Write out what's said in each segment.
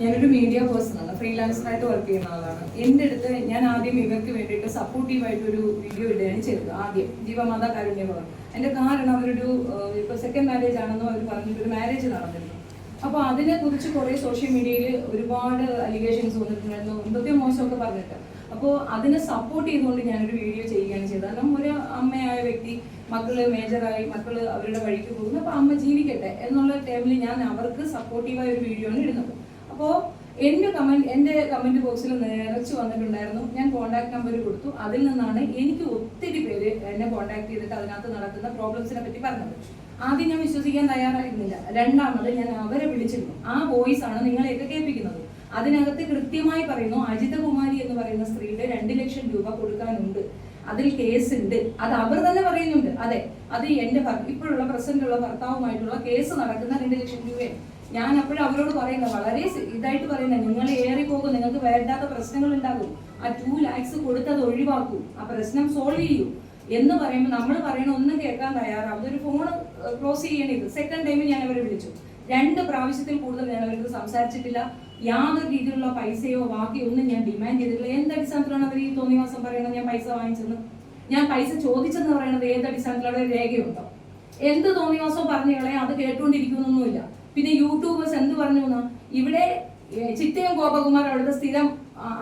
ഞാനൊരു media പേഴ്സണാണ്, ഫ്രീലാൻസറായിട്ട് work ചെയ്യുന്ന ആളാണ്. എൻ്റെ അടുത്ത് ഞാൻ ആദ്യം ഇവർക്ക് വേണ്ടിയിട്ട് സപ്പോർട്ടീവായിട്ടൊരു വീഡിയോ ഇടുകയാണ് ചെയ്തത്. ആദ്യം ജീവമാതാ കാരുണ്യഭവൻ. എൻ്റെ കാരണം അവരൊരു ഇപ്പോൾ സെക്കൻഡ് മാരേജ് ആണെന്നും അവർ പറഞ്ഞിട്ടൊരു മാരേജ് നടന്നിരുന്നു. അപ്പോൾ അതിനെക്കുറിച്ച് കുറേ സോഷ്യൽ മീഡിയയിൽ ഒരുപാട് അലിഗേഷൻസ് വന്നിട്ടുണ്ടായിരുന്നു, എന്തൊക്കെയോ മോശമൊക്കെ പറഞ്ഞിട്ട്. അപ്പോൾ അതിനെ സപ്പോർട്ട് ചെയ്തുകൊണ്ട് ഞാനൊരു വീഡിയോ ചെയ്യുകയാണ് ചെയ്തത്. കാരണം ഒരു അമ്മയായ വ്യക്തി, മക്കള് മേജറായി, മക്കള് അവരുടെ വഴിക്ക് പോകുന്നു, അപ്പോൾ അമ്മ ജീവിക്കട്ടെ എന്നുള്ള ടൈമിൽ ഞാൻ അവർക്ക് സപ്പോർട്ടീവായ ഒരു വീഡിയോ ആണ് ഇടുന്നത്. അപ്പോൾ എൻ്റെ കമൻറ്റ് ബോക്സിൽ നിറച്ച് വന്നിട്ടുണ്ടായിരുന്നു. ഞാൻ കോൺടാക്ട് നമ്പർ കൊടുത്തു. അതിൽ നിന്നാണ് എനിക്ക് ഒത്തിരി പേര് എന്നെ കോൺടാക്ട് ചെയ്തിട്ട് അതിനകത്ത് നടക്കുന്ന പ്രോബ്ലംസിനെ പറ്റി പറഞ്ഞത്. ആദ്യം ഞാൻ വിശ്വസിക്കാൻ തയ്യാറായിരുന്നില്ല. രണ്ടാമത് ഞാൻ അവരെ വിളിച്ചിരുന്നു. ആ വോയിസ് ആണ് നിങ്ങളെയൊക്കെ കേൾപ്പിക്കുന്നത്. അതിനകത്ത് കൃത്യമായി പറയുന്നു, അജിത കുമാരി എന്ന് പറയുന്ന സ്ത്രീയുടെ 2 ലക്ഷം രൂപ കൊടുക്കാനുണ്ട്, അതിൽ കേസ് ഉണ്ട്. അത് അവർ തന്നെ പറയുന്നുണ്ട്. അതെ, അത് എൻ്റെ ഇപ്പോഴുള്ള പ്രസന്റുള്ള ഭർത്താവുമായിട്ടുള്ള കേസ് നടക്കുന്ന 2 ലക്ഷം രൂപയാണ്. ഞാൻ അപ്പോഴും അവരോട് പറയുന്നത്, വളരെ ഇതായിട്ട് പറയുന്നത്, നിങ്ങൾ ഏറിപ്പോകും, നിങ്ങൾക്ക് വേണ്ടാത്ത പ്രശ്നങ്ങൾ ഉണ്ടാകും, ആ 2 lakhs കൊടുത്തത് ഒഴിവാക്കൂ, ആ പ്രശ്നം സോൾവ് ചെയ്യൂ എന്ന് പറയുമ്പോൾ നമ്മൾ പറയണ ഒന്നും കേൾക്കാൻ തയ്യാറാവും. ഒരു ഫോൺ ക്ലോസ് ചെയ്യേണ്ടത്. സെക്കൻഡ് ടൈമിൽ ഞാൻ അവരെ വിളിച്ചു. 2 പ്രാവശ്യത്തിൽ കൂടുതൽ ഞാൻ അവർക്ക് സംസാരിച്ചിട്ടില്ല. യാതൊരു രീതിയിലുള്ള പൈസയോ ബാക്കിയോ ഒന്നും ഞാൻ ഡിമാൻഡ് ചെയ്തിട്ടില്ല. എന്തടിസ്ഥാനത്തിലാണ് അവർ ഈ തോന്നിവാസം പറയുന്നത് ഞാൻ പൈസ വാങ്ങിച്ചെന്ന്? ഞാൻ പൈസ ചോദിച്ചെന്ന് പറയുന്നത് ഏതടിസ്ഥാനത്തിലുള്ള രേഖയുണ്ടോ? എന്ത് തോന്നിവാസവും പറഞ്ഞു കളയാൻ അത് കേട്ടുകൊണ്ടിരിക്കുന്നൊന്നുമില്ല. പിന്നെ യൂട്യൂബേഴ്സ് എന്ത് പറഞ്ഞു എന്നാ, ഇവിടെ ചിറ്റയം ഗോപകുമാർ അവിടുത്തെ സ്ഥിരം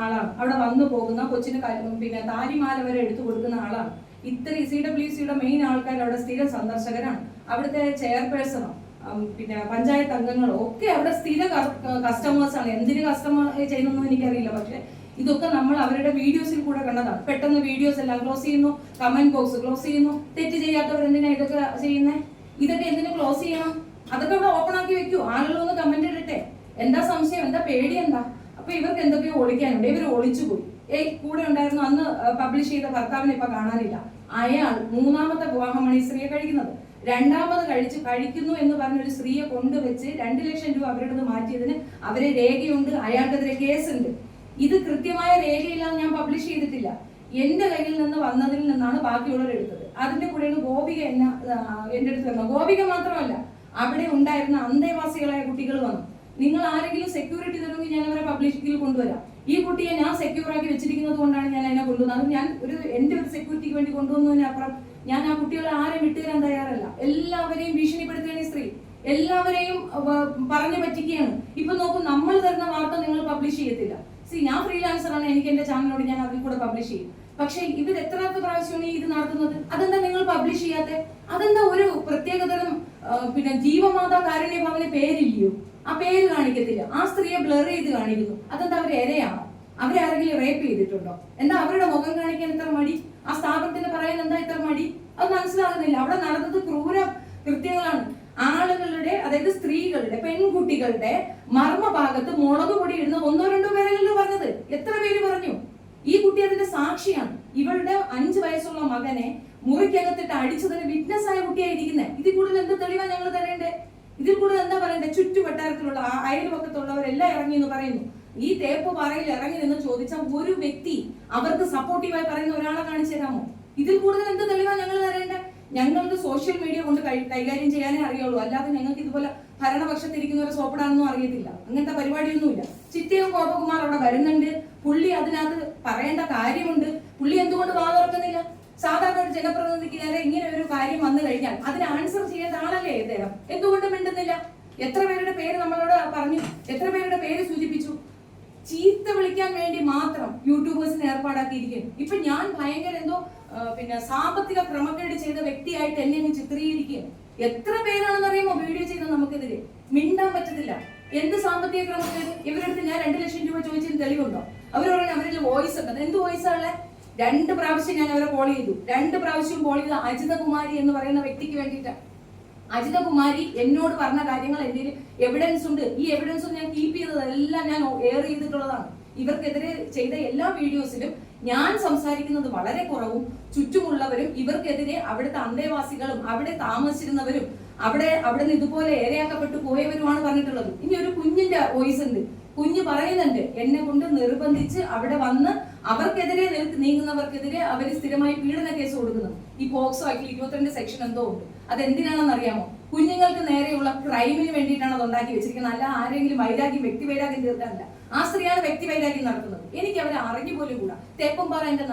ആളാണ്, അവിടെ വന്നു പോകുന്ന കൊച്ചിന് പിന്നെ താരിമാല വരെ എടുത്തു കൊടുക്കുന്ന ആളാണ്. ഇത്രയും CWCയുടെ മെയിൻ ആൾക്കാർ അവിടെ സ്ഥിരം സന്ദർശകരാണ്. അവിടുത്തെ ചെയർപേഴ്സണോ പിന്നെ പഞ്ചായത്ത് അംഗങ്ങളോ ഒക്കെ അവിടെ സ്ഥിര കസ്റ്റമേഴ്സാണ്. എന്തിന് കസ്റ്റമർ ചെയ്യുന്നൊന്നും എനിക്കറിയില്ല. പക്ഷെ ഇതൊക്കെ നമ്മൾ അവരുടെ വീഡിയോസിൽ കൂടെ കണ്ടതാണ്. പെട്ടെന്ന് വീഡിയോസ് എല്ലാം ക്ലോസ് ചെയ്യുന്നു, കമന്റ് ബോക്സ് ക്ലോസ് ചെയ്യുന്നു. തെറ്റ് ചെയ്യാത്തവർ എന്തിനാ ഇതൊക്കെ ചെയ്യുന്നത്? ഇതൊക്കെ എന്തിനു ക്ലോസ് ചെയ്യണം? അതൊക്കെ ഇവിടെ ഓപ്പൺ ആക്കി വെക്കൂ. ആളുകളൊന്ന് കമന്റ് ഇടട്ടെ. എന്താ സംശയം? എന്താ പേടി? എന്താ? അപ്പൊ ഇവർക്ക് എന്തൊക്കെയോ ഒളിക്കാനുണ്ട്. ഇവർ ഒളിച്ചുപോയി. കൂടെ ഉണ്ടായിരുന്നു അന്ന് പബ്ലിഷ് ചെയ്ത ഭർത്താവിനെ ഇപ്പൊ കാണാനില്ല. അയാൾ 3ാമത്തെ വിവാഹമാണ് ഈ സ്ത്രീയെ കഴിക്കുന്നത്. 2ാമത് കഴിക്കുന്നു എന്ന് പറഞ്ഞൊരു സ്ത്രീയെ കൊണ്ടുവച്ച് 2 ലക്ഷം രൂപ അവരുടെ മാറ്റിയതിന് അവരെ രേഖയുണ്ട്, അയാൾക്കെതിരെ കേസുണ്ട്. ഇത് കൃത്യമായ രേഖയില്ലാതെ ഞാൻ പബ്ലിഷ് ചെയ്തിട്ടില്ല. എന്റെ കയ്യിൽ നിന്ന് വന്നതിൽ നിന്നാണ് ബാക്കിയുള്ളവർ എടുത്തത്. അതിന്റെ കൂടെയാണ് ഗോപിക എന്റെ അടുത്ത് വരുന്നത്. ഗോപിക മാത്രമല്ല, അവിടെ ഉണ്ടായിരുന്ന അന്തേവാസികളായ കുട്ടികൾ വന്നു. നിങ്ങൾ ആരെങ്കിലും സെക്യൂരിറ്റി തരുമെങ്കിൽ ഞാൻ അവരെ പബ്ലിക്കിൽ കൊണ്ടുവരാം. ഈ കുട്ടിയെ ഞാൻ സെക്യൂർ ആക്കി വെച്ചിരിക്കുന്നത് കൊണ്ടാണ് ഞാൻ അതിനെ കൊണ്ടുവന്നത്. അത് ഞാൻ എന്റെ ഒരു സെക്യൂരിറ്റിക്ക് വേണ്ടി കൊണ്ടുവന്നതിനപ്പുറം ഞാൻ ആ കുട്ടികളെ ആരെയും വിട്ടുതരാൻ തയ്യാറല്ല. എല്ലാവരെയും ഭീഷണിപ്പെടുത്തുകയാണ് ഈ സ്ത്രീ. എല്ലാവരെയും പറഞ്ഞു പറ്റിക്കുകയാണ്. ഇപ്പൊ നോക്കും, നമ്മൾ തരുന്ന വാർത്ത നിങ്ങൾ പബ്ലിഷ് ചെയ്യത്തില്ല. ഞാൻ ഫ്രീലാൻസറാണ്, എനിക്ക് എന്റെ ചാനലിനോട് ഞാൻ അതിൽ കൂടെ പബ്ലിഷ് ചെയ്യും. പക്ഷെ ഇവർ എത്രാമത്തെ പ്രാവശ്യമാണ് ഇത് നടത്തുന്നത്? അതെന്താ നിങ്ങൾ പബ്ലിഷ് ചെയ്യാത്തെ? അതെന്താ ഒരു പ്രത്യേകതരം പിന്നെ ജീവമാതാ കാരുണ്യഭവന് പേരില്ലയോ? ആ പേര് കാണിക്കത്തില്ല. ആ സ്ത്രീയെ ബ്ലർ ചെയ്ത് കാണിക്കുന്നു. അതെന്താ അവർ ഇരയാണോ? അവരാരെങ്കിലും റേപ്പ് ചെയ്തിട്ടുണ്ടോ? എന്താ അവരുടെ മുഖം കാണിക്കാൻ ഇത്ര മടി? ആ സ്ഥാപനത്തിന് പറയാൻ എന്താ ഇത്ര മടി? അത് മനസ്സിലാകുന്നില്ല. അവിടെ നടന്നത് ക്രൂര കൃത്യങ്ങളാണ്. ആളുകളുടെ, അതായത് സ്ത്രീകളുടെ, പെൺകുട്ടികളുടെ മർമ്മഭാഗത്ത് മുളക് പൊടി ഇടുന്ന 1-2 പേരല്ലോ പറഞ്ഞത്. എത്ര പേര് പറഞ്ഞു? ഈ കുട്ടി അതിന്റെ സാക്ഷിയാണ്. ഇവളുടെ 5 വയസ്സുള്ള മകനെ മുറിക്കകത്തിട്ട് അടിച്ചതിന് വിറ്റ്നസ് ആയ കുട്ടിയായിരിക്കുന്നത്. ഇതിൽ കൂടുതൽ എന്ത് തെളിവാ ഞങ്ങൾ തരേണ്ടേ? ഇതിൽ കൂടുതൽ എന്താ പറയണ്ടേ? ചുറ്റുവട്ടാരത്തിലുള്ള അയൽപക്കത്തുള്ളവരെല്ലാം ഇറങ്ങി എന്ന് പറയുന്നു. ഈ തേപ്പ് പാറയിൽ ഇറങ്ങി നിന്ന് ചോദിച്ചാൽ ഒരു വ്യക്തി അവർക്ക് സപ്പോർട്ടീവായി പറയുന്ന ഒരാളെ കാണിച്ചു തരാമോ? ഇതിൽ കൂടുതൽ എന്ത് തെളിവാ ഞങ്ങൾ തരേണ്ടേ? ഞങ്ങൾക്ക് സോഷ്യൽ മീഡിയ കൊണ്ട് കൈകാര്യം ചെയ്യാനേ അറിയുള്ളൂ. അല്ലാതെ ഞങ്ങൾക്ക് ഇതുപോലെ ഭരണപക്ഷത്തിരിക്കുന്നവരെ സോപ്പിടാനൊന്നും അറിയത്തില്ല. അങ്ങനത്തെ പരിപാടിയൊന്നുമില്ല. ചിറ്റയും ഗോപകുമാർ അവിടെ വരുന്നുണ്ട്. പുള്ളി അതിനകത്ത് പറയേണ്ട കാര്യമുണ്ട്. പുള്ളി എന്തുകൊണ്ട് വാ തുറക്കുന്നില്ല? സാധാരണ ഒരു ജനപ്രതിനിധിക്ക് നേരെ ഇങ്ങനെ ഒരു കാര്യം വന്നു കഴിഞ്ഞാൽ അതിന് ആൻസർ ചെയ്യേണ്ട ആളല്ലേ അദ്ദേഹം? എന്തുകൊണ്ട് മിണ്ടുന്നില്ല? എത്ര പേരുടെ പേര് നമ്മളോട് പറഞ്ഞു? എത്ര പേരുടെ പേര് സൂചിപ്പിച്ചു? ചീത്ത വിളിക്കാൻ വേണ്ടി മാത്രം യൂട്യൂബേഴ്സിനെ ഏർപ്പാടാക്കിയിരിക്കും. ഇപ്പൊ ഞാൻ ഭയങ്കര എന്തോ പിന്നെ സാമ്പത്തിക ക്രമക്കേട് ചെയ്ത വ്യക്തിയായിട്ട് എന്നെ അങ്ങ് ചിത്രീകരിക്കുക. എത്ര പേരാണെന്ന് അറിയുമോ വീഡിയോ ചെയ്ത് നമുക്കെതിരെ? മിണ്ടാൻ പറ്റത്തില്ല. എന്ത് സാമ്പത്തിക ക്രമക്കേട്? ഇവരടുത്ത് ഞാൻ 2 ലക്ഷം രൂപ ചോദിച്ചതിന് തെളിവുണ്ടോ? അവർ പറയുന്നത് അവരുടെ വോയിസ് ഉണ്ട്. എന്ത് വോയിസാണല്ലേ? 2 പ്രാവശ്യം ഞാൻ അവരെ കോൾ ചെയ്തു. 2 പ്രാവശ്യം കോൾ ചെയ്ത അജിത കുമാരി എന്ന് പറയുന്ന വ്യക്തിക്ക് വേണ്ടിയിട്ടാണ്. അജിത കുമാരി എന്നോട് പറഞ്ഞ കാര്യങ്ങൾ എന്തെങ്കിലും എവിഡൻസ് ഉണ്ട്. ഈ എവിഡൻസ് ഞാൻ കീപ്പ് ചെയ്തതെല്ലാം ഞാൻ എയർ ചെയ്തിട്ടുള്ളതാണ്. ഇവർക്കെതിരെ ചെയ്ത എല്ലാ വീഡിയോസിലും ഞാൻ സംസാരിക്കുന്നത് വളരെ കുറവും, ചുറ്റുമുള്ളവരും ഇവർക്കെതിരെ അവിടുത്തെ അന്തേവാസികളും അവിടെ താമസിച്ചിരുന്നവരും അവിടെ നിന്ന് ഇതുപോലെ ഏരയാക്കപ്പെട്ടു പോയവരുമാണ് പറഞ്ഞിട്ടുള്ളത്. ഇനി ഒരു കുഞ്ഞിന്റെ വോയിസ് ഉണ്ട്. കുഞ്ഞ് പറയുന്നുണ്ട്, എന്നെ കൊണ്ട് നിർബന്ധിച്ച് അവിടെ വന്ന് അവർക്കെതിരെ നീങ്ങുന്നവർക്കെതിരെ അവർ സ്ഥിരമായി പീഡന കേസ് കൊടുക്കുന്നു. ഈ പോക്സോ ആക്ടിൽ 22 സെക്ഷൻ എന്തോ ഉണ്ട്. അതെന്തിനാണെന്ന് അറിയാമോ? കുഞ്ഞുങ്ങൾക്ക് നേരെയുള്ള ക്രൈമിന് വേണ്ടിയിട്ടാണ് അത് ഉണ്ടാക്കി വെച്ചിരിക്കുന്നത്. അല്ല ആരെങ്കിലും വൈരാഗ്യം, വ്യക്തി വൈരാഗ്യം തീർക്കാനല്ല. ആ സ്ത്രീയാണ് വ്യക്തി വൈരാഗ്യം നടത്തുന്നത്. എനിക്ക് അവരെ അറിഞ്ഞു പോലും കൂടാ. തേപ്പുംപാറ എന്റെ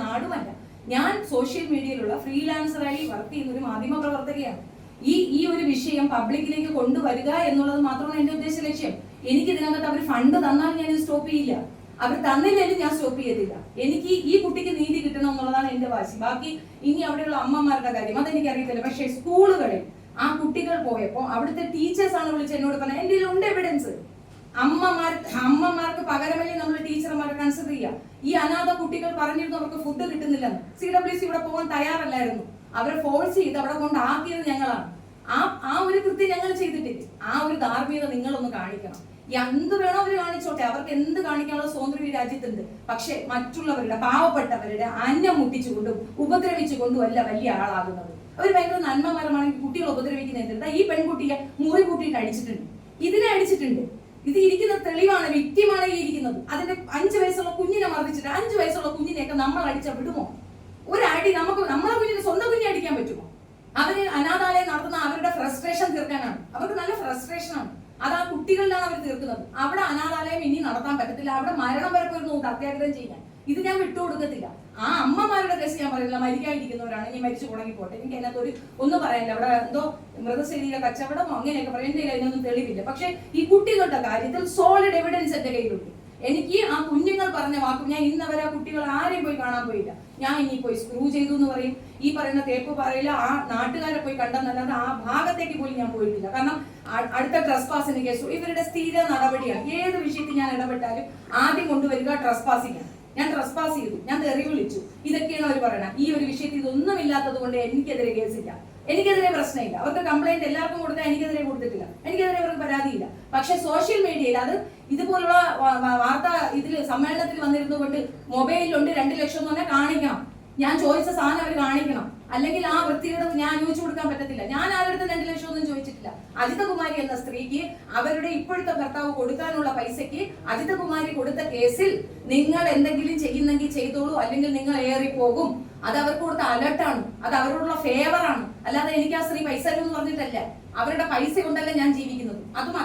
നാടുമല്ല. ഞാൻ സോഷ്യൽ മീഡിയയിലുള്ള ഫ്രീലാൻസറായി വർക്ക് ചെയ്യുന്ന ഒരു മാധ്യമ പ്രവർത്തകയാണ്. ഈ ഒരു വിഷയം പബ്ലിക്കിലേക്ക് കൊണ്ടുവരിക എന്നുള്ളത് മാത്രമാണ് എന്റെ ഉദ്ദേശ ലക്ഷ്യം. എനിക്ക് ഇതിനകത്ത് അവർ ഫണ്ട് തന്നാൽ ഞാൻ ഇത് സ്റ്റോപ്പ് ചെയ്യില്ല. അവർ തന്നില്ലെങ്കിലും ഞാൻ സ്റ്റോപ്പ് ചെയ്യത്തില്ല. എനിക്ക് ഈ കുട്ടിക്ക് നീതി കിട്ടണം എന്നുള്ളതാണ് എന്റെ വാശി. ബാക്കി ഇനി അവിടെയുള്ള അമ്മമാരുടെ കാര്യം അതെനിക്കറിയത്തില്ല. പക്ഷേ സ്കൂളുകളിൽ ആ കുട്ടികൾ പോയപ്പോ അവിടുത്തെ ടീച്ചേഴ്സ് ആണ് വിളിച്ച് എന്നോട് പറഞ്ഞത്, എന്റെ ഉണ്ട് എവിഡൻസ്. അമ്മമാർക്ക് പകരമല്ലേ നമ്മൾ ടീച്ചർമാരെ കൺസിഡർ ചെയ്യുക. ഈ അനാഥ കുട്ടികൾ പറഞ്ഞിരുന്നു അവർക്ക് ഫുഡ് കിട്ടുന്നില്ലെന്ന്. CWC ഇവിടെ പോകാൻ തയ്യാറല്ലായിരുന്നു. അവരെ ഫോഴ്സ് ചെയ്ത് അവിടെ കൊണ്ടാക്കിയത് ഞങ്ങളാണ്. ആ ഒരു കൃത്യം ഞങ്ങൾ ചെയ്തിട്ടില്ല. ആ ഒരു ധാർമ്മികത നിങ്ങളൊന്ന് കാണിക്കണം. എന്ത് വേണോ അവര് കാണിച്ചോട്ടെ, അവർക്ക് എന്ത് കാണിക്കാനുള്ള സ്വാതന്ത്ര്യം ഈ രാജ്യത്തുണ്ട്. പക്ഷെ മറ്റുള്ളവരുടെ, പാവപ്പെട്ടവരുടെ അന്നം മുട്ടിച്ചുകൊണ്ടും ഉപദ്രവിച്ചുകൊണ്ടും അല്ല വലിയ ആളാകുന്നത്. അവർ ഭയങ്കര നന്മമരമാണെങ്കിൽ കുട്ടികളെ ഉപദ്രവിക്കുന്ന എന്തിനാ? ഈ പെൺകുട്ടിയെ മുറി കൂട്ടിയിട്ട് അടിച്ചിട്ടുണ്ട്, ഇതിനെ അടിച്ചിട്ടുണ്ട്. ഇത് ഇരിക്കുന്ന തെളിവാണ്, വ്യക്തിമാണ് ഈ ഇരിക്കുന്നത്. അതിന്റെ 5 വയസ്സുള്ള കുഞ്ഞിനെ മർദ്ദിച്ചിട്ട് 5 വയസ്സുള്ള കുഞ്ഞിനെയൊക്കെ നമ്മൾ അടിച്ചാൽ വിടുമോ? ഒരടി നമുക്ക് നമ്മളെ കുഞ്ഞിനെ, സ്വന്തം കുഞ്ഞിനെ അടിക്കാൻ പറ്റുമോ? അവര് അനാഥാലയം നടത്തുന്ന അവരുടെ ഫ്രസ്ട്രേഷൻ തീർക്കാനാണ്. അവർക്ക് നല്ല ഫ്രസ്ട്രേഷനാണ്. അത് ആ കുട്ടികളിലാണ് അവർ തീർക്കുന്നത്. അവിടെ അനാഥാലയം ഇനി നടത്താൻ പറ്റത്തില്ല. അവിടെ മരണം വരെ പോയിരുന്നു അത്യാഗ്രഹം ചെയ്യാൻ. ഇത് ഞാൻ വിട്ടുകൊടുക്കത്തില്ല. ആ അമ്മമാരുടെ കേസ് ഞാൻ പറയുന്നില്ല. മരിക്കാതിരിക്കുന്നവരാണ്, ഇനി മരിച്ചു തുടങ്ങിപ്പോട്ടെ. എനിക്ക് അതിനകത്ത് ഒന്നും പറയാനില്ല. അവിടെ എന്തോ മൃതശരീര കച്ചവടമോ അങ്ങനെയൊക്കെ പറയാൻ എന്റെ അതിനൊന്നും തെളിവില്ല. പക്ഷെ ഈ കുട്ടികളുടെ കാര്യത്തിൽ സോളിഡ് എവിഡൻസ് എന്റെ കയ്യിലുണ്ട്. എനിക്ക് ആ കുഞ്ഞുങ്ങൾ പറഞ്ഞ വാക്കും, ഞാൻ ഇന്നവരെ ആ കുട്ടികൾ ആരെയും പോയി കാണാൻ പോയില്ല. ഞാൻ ഇനി പോയി സ്ക്രൂ ചെയ്തു എന്ന് പറയും. ഈ പറയുന്ന തേപ്പ് പറയില്ല, ആ നാട്ടുകാരെ പോയി കണ്ടെന്നല്ലാതെ ആ ഭാഗത്തേക്ക് പോലും ഞാൻ പോയിട്ടില്ല. കാരണം അടുത്ത ട്രസ്പാസിന് കേസ് ഇവരുടെ സ്ഥിര നടപടിയാണ്. ഏത് വിഷയത്തിൽ ഞാൻ ഇടപെട്ടാലും ആദ്യം കൊണ്ടുവരിക ട്രസ്പാസിംഗ്. ഞാൻ ട്രസ്പാസ് ചെയ്തു, ഞാൻ തെറി വിളിച്ചു, ഇതൊക്കെയാണ് അവർ പറയണത്. ഈ ഒരു വിഷയത്തിൽ ഇതൊന്നും ഇല്ലാത്തത് കൊണ്ട് എനിക്കെതിരെ കേസില്ല, എനിക്കെതിരെ പ്രശ്നമില്ല. അവർക്ക് കംപ്ലൈന്റ് എല്ലാവർക്കും കൊടുത്താൽ എനിക്കെതിരെ കൊടുത്തിട്ടില്ല, എനിക്കെതിരെ അവർക്ക് പരാതിയില്ല. പക്ഷെ സോഷ്യൽ മീഡിയയിൽ അത് ഇതുപോലുള്ള വാർത്താ സമ്മേളനത്തിൽ വന്നിരുന്നുകൊണ്ട് മൊബൈലിലുണ്ട് 2 ലക്ഷം എന്ന് പറഞ്ഞാൽ കാണിക്കണം. ഞാൻ ചോദിച്ച സാധനം അവർ കാണിക്കണം. അല്ലെങ്കിൽ ആ വൃത്തിയുടെ ഞാൻ അനുവദിച്ചു കൊടുക്കാൻ പറ്റത്തില്ല. ഞാൻ ആരുടെ 2 ലക്ഷം ഒന്നും ചോദിച്ചിട്ടില്ല. അജിതകുമാരി എന്ന സ്ത്രീക്ക് അവരുടെ ഇപ്പോഴത്തെ ഭർത്താവ് കൊടുക്കാനുള്ള പൈസയ്ക്ക് അജിതകുമാരി കൊടുത്ത കേസിൽ നിങ്ങൾ എന്തെങ്കിലും ചെയ്യുന്നെങ്കിൽ ചെയ്തോളൂ, അല്ലെങ്കിൽ നിങ്ങൾ ഏറിപ്പോകും. അത് അവർക്ക് കൊടുത്ത അലർട്ടാണ്, അത് അവരോടുള്ള ഫേവറാണ്. അല്ലാതെ എനിക്ക് ആ സ്ത്രീ പൈസ തരുമെന്ന് പറഞ്ഞിട്ടല്ല. അവരുടെ പൈസ കൊണ്ടല്ല ഞാൻ ജീവിക്കുന്നത്. അതും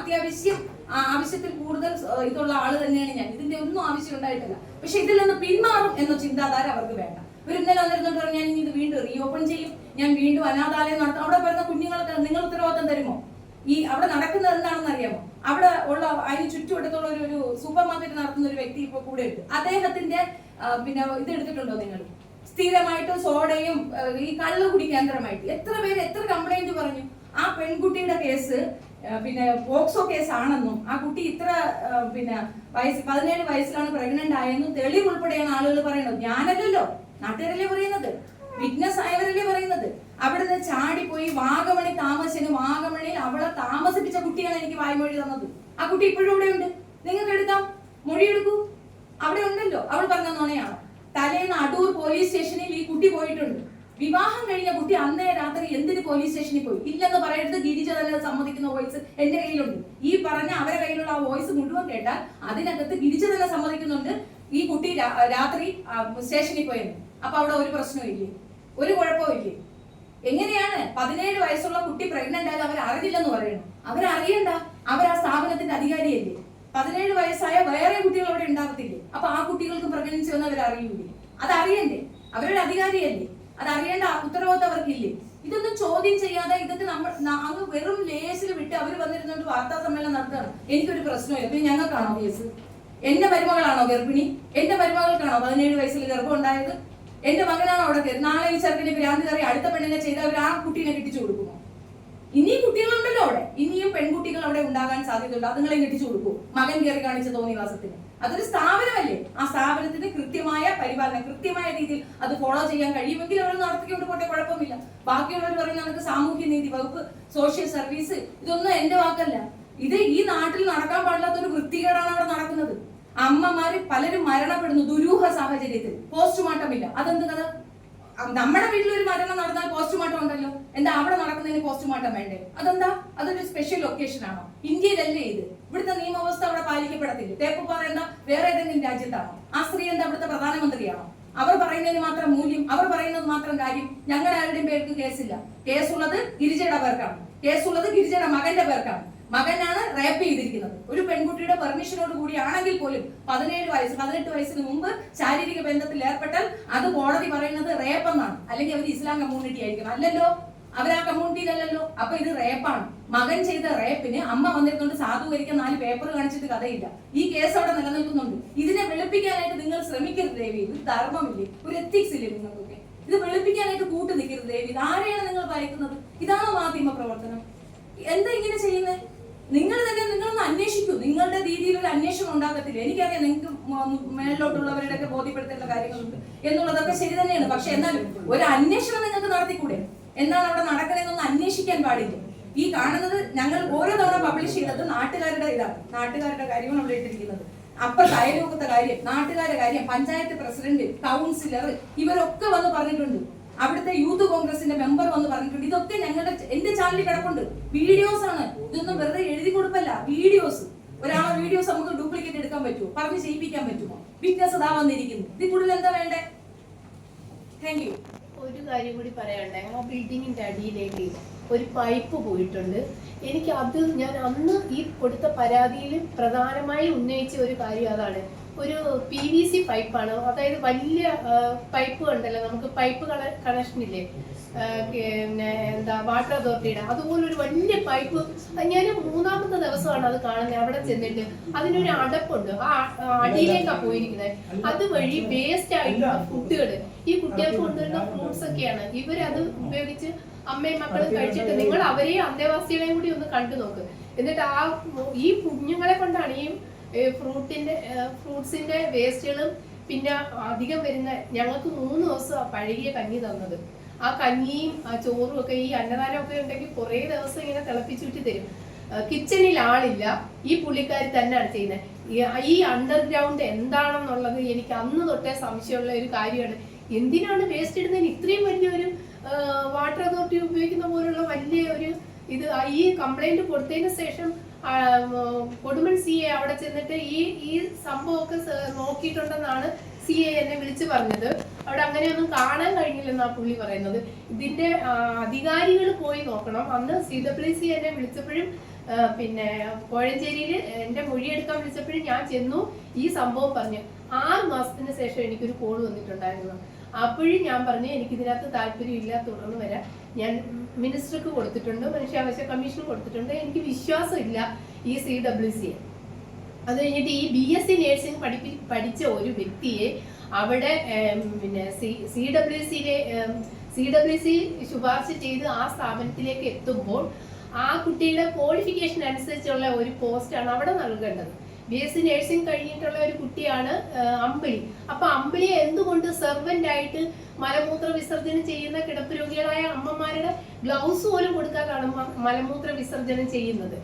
ആവശ്യത്തിൽ കൂടുതൽ ഇതുള്ള ആള് തന്നെയാണ് ഞാൻ. ഇതിന്റെ ഒന്നും ആവശ്യം ഉണ്ടായിട്ടില്ല. പക്ഷെ ഇതിൽ നിന്ന് പിന്മാറും എന്ന ചിന്താധാര അവർക്ക് വേണ്ട. ഇവർ ഇന്നലെ വന്നിരുന്നോണ്ട് പറഞ്ഞു ഞാൻ ഇനി ഇത് വീണ്ടും റീഓപ്പൺ ചെയ്യും, ഞാൻ വീണ്ടും അനാഥാലയം നടത്തും. അവിടെ വരുന്ന കുഞ്ഞുങ്ങൾക്ക് നിങ്ങൾ ഉത്തരവാദിത്തം തരുമോ? ഈ അവിടെ നടക്കുന്നത് എന്താണെന്ന് അറിയാമോ? അവിടെ ഉള്ള അതിന് ചുറ്റുവട്ടത്തുള്ള ഒരു സൂപ്പർ മാർക്കറ്റ് നടത്തുന്ന ഒരു വ്യക്തി ഇപ്പൊ കൂടെ ഉണ്ട്. അദ്ദേഹത്തിന്റെ ഇത് എടുത്തിട്ടുണ്ടോ നിങ്ങൾ? സ്ഥിരമായിട്ട് സോഡയും ഈ കള്ളുകുടി കേന്ദ്രമായിട്ട് എത്ര കംപ്ലൈന്റ് പറഞ്ഞു. ആ പെൺകുട്ടിയുടെ കേസ് പോക്സോ കേസ് ആണെന്നും ആ കുട്ടി ഇത്ര 17 വയസ്സിലാണ് പ്രഗ്നന്റ് ആയെന്നും തെളിവ് ഉൾപ്പെടെയാണ് ആളുകൾ പറയുന്നത്. ഞാനല്ലല്ലോ, നാട്ടുകാരല്ലേ പറയുന്നത്, വിറ്റ്നസ് ആയവരല്ലേ പറയുന്നത്. അവിടുന്ന് ചാടിപ്പോയി വാഗമണി വാഗമണിയിൽ അവളെ താമസിപ്പിച്ച കുട്ടിയാണ് എനിക്ക് വായ്മൊഴി തന്നത്. ആ കുട്ടി ഇപ്പോഴും ഇവിടെ ഉണ്ട്, നിങ്ങൾക്ക് എടുക്കാം, മൊഴിയെടുക്കൂ. അവിടെ ഉണ്ടല്ലോ. അവൾ പറഞ്ഞ നുണയാണ്. തലേന്ന് അടൂർ പോലീസ് സ്റ്റേഷനിൽ ഈ കുട്ടി പോയിട്ടുണ്ട്. വിവാഹം കഴിഞ്ഞ കുട്ടി അന്നേ രാത്രി എന്തിന് പോലീസ് സ്റ്റേഷനിൽ പോയി? ഇല്ലെന്ന് പറയരുത്. ഗിരിജ തന്നെ സമ്മതിക്കുന്ന വോയിസ് എന്റെ കയ്യിലുണ്ട്. ഈ പറഞ്ഞ അവരുടെ കയ്യിലുള്ള ആ വോയിസ് മുഴുവൻ കേട്ടാൽ അതിനകത്ത് ഗിരിജ തന്നെ സമ്മതിക്കുന്നുണ്ട് ഈ കുട്ടി രാത്രി സ്റ്റേഷനിൽ പോയെന്ന്. അപ്പൊ അവിടെ ഒരു പ്രശ്നവും ഇല്ലേ, ഒരു കുഴപ്പവും ഇല്ലേ? എങ്ങനെയാണ് 17 വയസ്സുള്ള കുട്ടി പ്രഗ്നന്റ് ആയത് അവരറിയില്ലെന്ന് പറയുന്നു? അവരറിയണ്ട, അവർ ആ സ്ഥാപനത്തിന്റെ അധികാരിയല്ലേ. 17 വയസ്സായ വേറെ കുട്ടികൾ അവിടെ ഉണ്ടാകത്തില്ലേ? അപ്പൊ ആ കുട്ടികൾക്ക് പ്രഗ്നൻസി ഒന്നും അവരറിയൂലേ? അതറിയണ്ടേ? അവരുടെ അധികാരിയല്ലേ? അതറിയേണ്ട ഉത്തരവാദിത്തം അവർക്കില്ലേ? ഇതൊന്നും ചോദ്യം ചെയ്യാതെ ഇതൊക്കെ അങ്ങ് വെറും ലേസിൽ വിട്ട് അവർ വന്നിരുന്നോണ്ട് വാർത്താ സമ്മേളനം നടത്തുകയാണ്. എനിക്കൊരു പ്രശ്നമില്ല. പിന്നെ ഞങ്ങൾക്കാണോ കേസ്? എന്റെ മരുമകളാണോ ഗർഭിണി? എന്റെ മരുമകൾക്കാണോ 17 വയസ്സിൽ ഗർഭം ഉണ്ടായത്? എന്റെ മകനാണോ അവിടെ കയറി? നാളെ ഈ ചെറുക്കിനെ ഭ്രാന്തി കയറി അടുത്ത പെണ്ണിനെ ചെയ്ത് അവർ ആ കുട്ടീനെ കെട്ടിച്ചു കൊടുക്കുമോ? ഇനിയും കുട്ടികളുണ്ടല്ലോ അവിടെ, ഇനിയും പെൺകുട്ടികൾ അവിടെ ഉണ്ടാകാൻ സാധ്യതയുണ്ട്. അതുങ്ങളെ കെട്ടിച്ചു കൊടുക്കൂ മകൻ കയറി കാണിച്ച തോന്നിവാസത്തിന്. അതൊരു സ്ഥാപനമല്ലേ? ആ സ്ഥാപനത്തിന് കൃത്യമായ പരിപാലനം, കൃത്യമായ രീതിയിൽ അത് ഫോളോ ചെയ്യാൻ കഴിയുമെങ്കിൽ അവർ നടത്തിക്കൊണ്ട് പോട്ടെ, കുഴപ്പമില്ല. ബാക്കിയുള്ളവർ പറയുന്ന നമുക്ക് സാമൂഹ്യ നീതി വകുപ്പ്, സോഷ്യൽ സർവീസ്, ഇതൊന്നും എന്റെ വാക്കല്ല. ഇത് ഈ നാട്ടിൽ നടക്കാൻ പാടില്ലാത്ത ഒരു വൃത്തികേടാണ് അവിടെ നടക്കുന്നത്. അമ്മമാര് പലരും മരണപ്പെടുന്നു ദുരൂഹ സാഹചര്യത്തിൽ. പോസ്റ്റ്മോർട്ടം ഇല്ല. അതെന്ത് കഥ? നമ്മുടെ വീട്ടിലൊരു മരണം നടന്നാൽ പോസ്റ്റ്മോർട്ടം ഉണ്ടല്ലോ. എന്താ അവിടെ നടക്കുന്നതിന് പോസ്റ്റ്മോർട്ടം വേണ്ടേ? അതെന്താ? അതൊരു സ്പെഷ്യൽ ഒക്കേഷൻ ആണോ? ഇന്ത്യയിലല്ലേ ഇത്? ഇവിടുത്തെ നിയമവ്യവസ്ഥ അവിടെ പാലിക്കപ്പെടത്തില്ല. തേപ്പുപാറ എന്താ വേറെ ഏതെങ്കിലും രാജ്യത്താണോ? ആ സ്ത്രീ എന്താ അവിടുത്തെ പ്രധാനമന്ത്രിയാണോ? അവർ പറയുന്നതിന് മാത്രം മൂല്യം, അവർ പറയുന്നത് മാത്രം കാര്യം. ഞങ്ങളുടെ ആരുടെയും പേർക്ക് കേസില്ല. കേസുള്ളത് ഗിരിജയുടെ പേർക്കാണ്. കേസുള്ളത് ഗിരിജയുടെ മകന്റെ പേർക്കാണ്. മകനാണ് റേപ്പ് ചെയ്തിരിക്കുന്നത്. ഒരു പെൺകുട്ടിയുടെ പെർമിഷനോട് കൂടി ആണെങ്കിൽ പോലും 18 വയസ്സിന് മുമ്പ് ശാരീരിക ബന്ധത്തിൽ ഏർപ്പെട്ടാൽ അത് കോടതി പറയുന്നത് റേപ്പ് എന്നാണ്. അല്ലെങ്കിൽ അവർ ഇസ്ലാം കമ്മ്യൂണിറ്റി ആയിരിക്കും. അല്ലല്ലോ, അവർ ആ കമ്മ്യൂണിറ്റിയിലല്ലോ. അപ്പൊ ഇത് റേപ്പാണ്. മകൻ ചെയ്ത റേപ്പിന് അമ്മ വന്നിരുന്നുകൊണ്ട് സാധൂകരിക്കാൻ 4 പേപ്പർ കാണിച്ചിട്ട് കഥയില്ല. ഈ കേസ് അവിടെ നിലനിൽക്കുന്നുണ്ട്. ഇതിനെ വെളുപ്പിക്കാനായിട്ട് നിങ്ങൾ ശ്രമിക്കരുത് ദേവി. ഇത് ധർമ്മമില്ലേ, ഒരു എത്തിക്സ് ഇല്ലേ നിങ്ങൾക്കൊക്കെ? ഇത് വെളുപ്പിക്കാനായിട്ട് കൂട്ടു നിൽക്കരുത് ദേവി. ഇത് ആരെയാണ് നിങ്ങൾ ഭയക്കുന്നത്? ഇതാണോ മാധ്യമ പ്രവർത്തനം? എന്താ ഇങ്ങനെ ചെയ്യുന്നത്? നിങ്ങൾ തന്നെ നിങ്ങളൊന്ന് അന്വേഷിക്കൂ. നിങ്ങളുടെ രീതിയിൽ ഒരു അന്വേഷണം ഉണ്ടാകത്തില്ല. എനിക്കറിയാം നിങ്ങൾക്ക് മേളിലോട്ടുള്ളവരുടെ ഒക്കെ ബോധ്യപ്പെടുത്തേണ്ട കാര്യങ്ങളുണ്ട് എന്നുള്ളതൊക്കെ ശരി തന്നെയാണ്. പക്ഷെ എന്നാലും ഒരു അന്വേഷണം നിങ്ങൾക്ക് നടത്തിക്കൂടെ? എന്താണ് അവിടെ നടക്കണമെന്നൊന്ന് അന്വേഷിക്കാൻ പാടില്ല. ഈ കാണുന്നത് ഞങ്ങൾ ഓരോ തവണ പബ്ലിഷ് ചെയ്തത് നാട്ടുകാരുടെ ഇതാണ്. നാട്ടുകാരുടെ കാര്യമാണ് അവിടെ ഇട്ടിരിക്കുന്നത്. അപ്പുറത്തെ അയൽവക്കത്തെ കാര്യം, നാട്ടുകാരുടെ കാര്യം, പഞ്ചായത്ത് പ്രസിഡന്റ്, കൗൺസിലർ ഇവരൊക്കെ വന്ന് പറഞ്ഞിട്ടുണ്ട്. അവിടുത്തെ യൂത്ത് കോൺഗ്രസിന്റെ മെമ്പർ വന്ന് പറഞ്ഞിട്ടുണ്ട്. ഇതൊക്കെ എന്റെ ചാനലിൽ കിടപ്പുണ്ട്. വീഡിയോസ് ആണ്. ഇതൊന്നും വെറുതെ എഴുതി കൊടുപ്പല്ല, വീഡിയോസ്. ഒരാളെ വീഡിയോസ് നമുക്ക് ഡ്യൂപ്ലിക്കേറ്റ് എടുക്കാൻ പറ്റുമോ? പറഞ്ഞ് ചെയ്യിപ്പിക്കാൻ പറ്റുമോ? വിറ്റ്നസ് ഇതാ വന്നിരിക്കുന്നു. ഇതിൽ കൂടുതൽ എന്താ വേണ്ടേ? Thank you. ഒരു കാര്യം കൂടി പറയാനുണ്ട്. ആ ബിൽഡിങ്ങിന്റെ അടിയിലേക്ക് ഒരു പൈപ്പ് പോയിട്ടുണ്ട്. എനിക്ക് അത് ഞാൻ അന്ന് ഈ കൊടുത്ത പരാതിയിൽ പ്രധാനമായി ഉന്നയിച്ച ഒരു കാര്യം അതാണ്. ഒരു PVC പൈപ്പാണ്. അതായത് വലിയ പൈപ്പ് ഉണ്ടല്ലോ, നമുക്ക് പൈപ്പ് കണക്ഷനില്ലേ, പിന്നെ എന്താ വാട്ടർ അതോറിറ്റിയുടെ അതുപോലൊരു വലിയ പൈപ്പ്. ഞാൻ 3ാമത്തെ ദിവസമാണ് അത് കാണുന്നത്. അവിടെ ചെന്നിട്ട് അതിനൊരു അടപ്പുണ്ട്. ആ അടിയിലേക്കാണ് പോയിരിക്കുന്നത്. അതുവഴി വേസ്റ്റ് ആയിട്ടുള്ള ഫുഡുകൾ, ഈ കുട്ടികൾക്ക് കൊണ്ടുവരുന്ന ഫ്രൂട്ട്സ് ഒക്കെയാണ്. ഇവരത് ഉപയോഗിച്ച് അമ്മയും മക്കളും കഴിച്ചിട്ട് നിങ്ങൾ അവരെയും അന്തേവാസികളെയും കൂടി ഒന്ന് കണ്ടു നോക്ക്. എന്നിട്ട് ഈ കുഞ്ഞുങ്ങളെ കൊണ്ടാണ് ഈ ഫ്രൂട്ട്സിന്റെ വേസ്റ്റുകളും പിന്നെ അധികം വരുന്ന. ഞങ്ങൾക്ക് 3 ദിവസം പഴകിയ കഞ്ഞി തന്നത്. ആ കഞ്ഞിയും ആ ചോറും ഒക്കെ, ഈ അന്നദാനം ഒക്കെ ഉണ്ടെങ്കിൽ കുറേ ദിവസം ഇങ്ങനെ തിളപ്പിച്ചുറ്റി തരും. കിച്ചണിൽ ആളില്ല, ഈ പുള്ളിക്കാരി തന്നെയാണ് ചെയ്യുന്നത്. ഈ അണ്ടർഗ്രൗണ്ട് എന്താണെന്നുള്ളത് എനിക്ക് അന്ന് തൊട്ടേ സംശയമുള്ള ഒരു കാര്യമാണ്. എന്തിനാണ് വേസ്റ്റ് ഇടുന്നതിന് ഇത്രയും വലിയൊരു വാട്ടർ അതോറിറ്റി ഉപയോഗിക്കുന്ന പോലുള്ള വലിയ ഒരു ഇത്? ഈ കംപ്ലൈന്റ് കൊടുത്തതിന് ശേഷം കൊടുമൺ CA അവിടെ ചെന്നിട്ട് ഈ സംഭവമൊക്കെ നോക്കിയിട്ടുണ്ടെന്നാണ് CA എന്നെ വിളിച്ചു പറഞ്ഞത്. അവിടെ അങ്ങനെയൊന്നും കാണാൻ കഴിഞ്ഞില്ലെന്നാ പുള്ളി പറയുന്നത്. ഇതിന്റെ അധികാരികൾ പോയി നോക്കണം. അന്ന് CWC എന്നെ വിളിച്ചപ്പോഴും പിന്നെ കോഴഞ്ചേരിയിൽ എന്റെ മൊഴിയെടുക്കാൻ വിളിച്ചപ്പോഴും ഞാൻ ചെന്നു, ഈ സംഭവം പറഞ്ഞു. 6 മാസത്തിന് ശേഷം എനിക്കൊരു കോൾ വന്നിട്ടുണ്ടായിരുന്നു. അപ്പോഴും ഞാൻ പറഞ്ഞു എനിക്കിതിനകത്ത് താല്പര്യമില്ല, തുടർന്ന് വരാം. ഞാൻ മിനിസ്റ്റർക്ക് കൊടുത്തിട്ടുണ്ട്, മനുഷ്യാവകാശ കമ്മീഷന് കൊടുത്തിട്ടുണ്ട്. എനിക്ക് വിശ്വാസമില്ല ഈ CWC. അത് കഴിഞ്ഞിട്ട് ഈ BSc നേഴ്സിംഗ് പഠിച്ച ഒരു വ്യക്തിയെ അവിടെ പിന്നെ CWC ശുപാർശ ചെയ്ത് ആ സ്ഥാപനത്തിലേക്ക് എത്തുമ്പോൾ ആ കുട്ടിയുടെ ക്വാളിഫിക്കേഷൻ അനുസരിച്ചുള്ള ഒരു പോസ്റ്റാണ് അവിടെ നൽകേണ്ടത്. BSc നേഴ്സിംഗ് കഴിഞ്ഞിട്ടുള്ള ഒരു കുട്ടിയാണ് അമ്പിളി. അപ്പൊ അമ്പിളിയെ എന്തുകൊണ്ട് സെർവന്റ് ആയിട്ട് മലമൂത്ര വിസർജനം ചെയ്യുന്ന കിടപ്പ് രോഗികളായ അമ്മമാരുടെ ഗ്ലൗസ് പോലും കൊടുക്കാതാണ് മലമൂത്ര വിസർജനം ചെയ്യുന്നത്?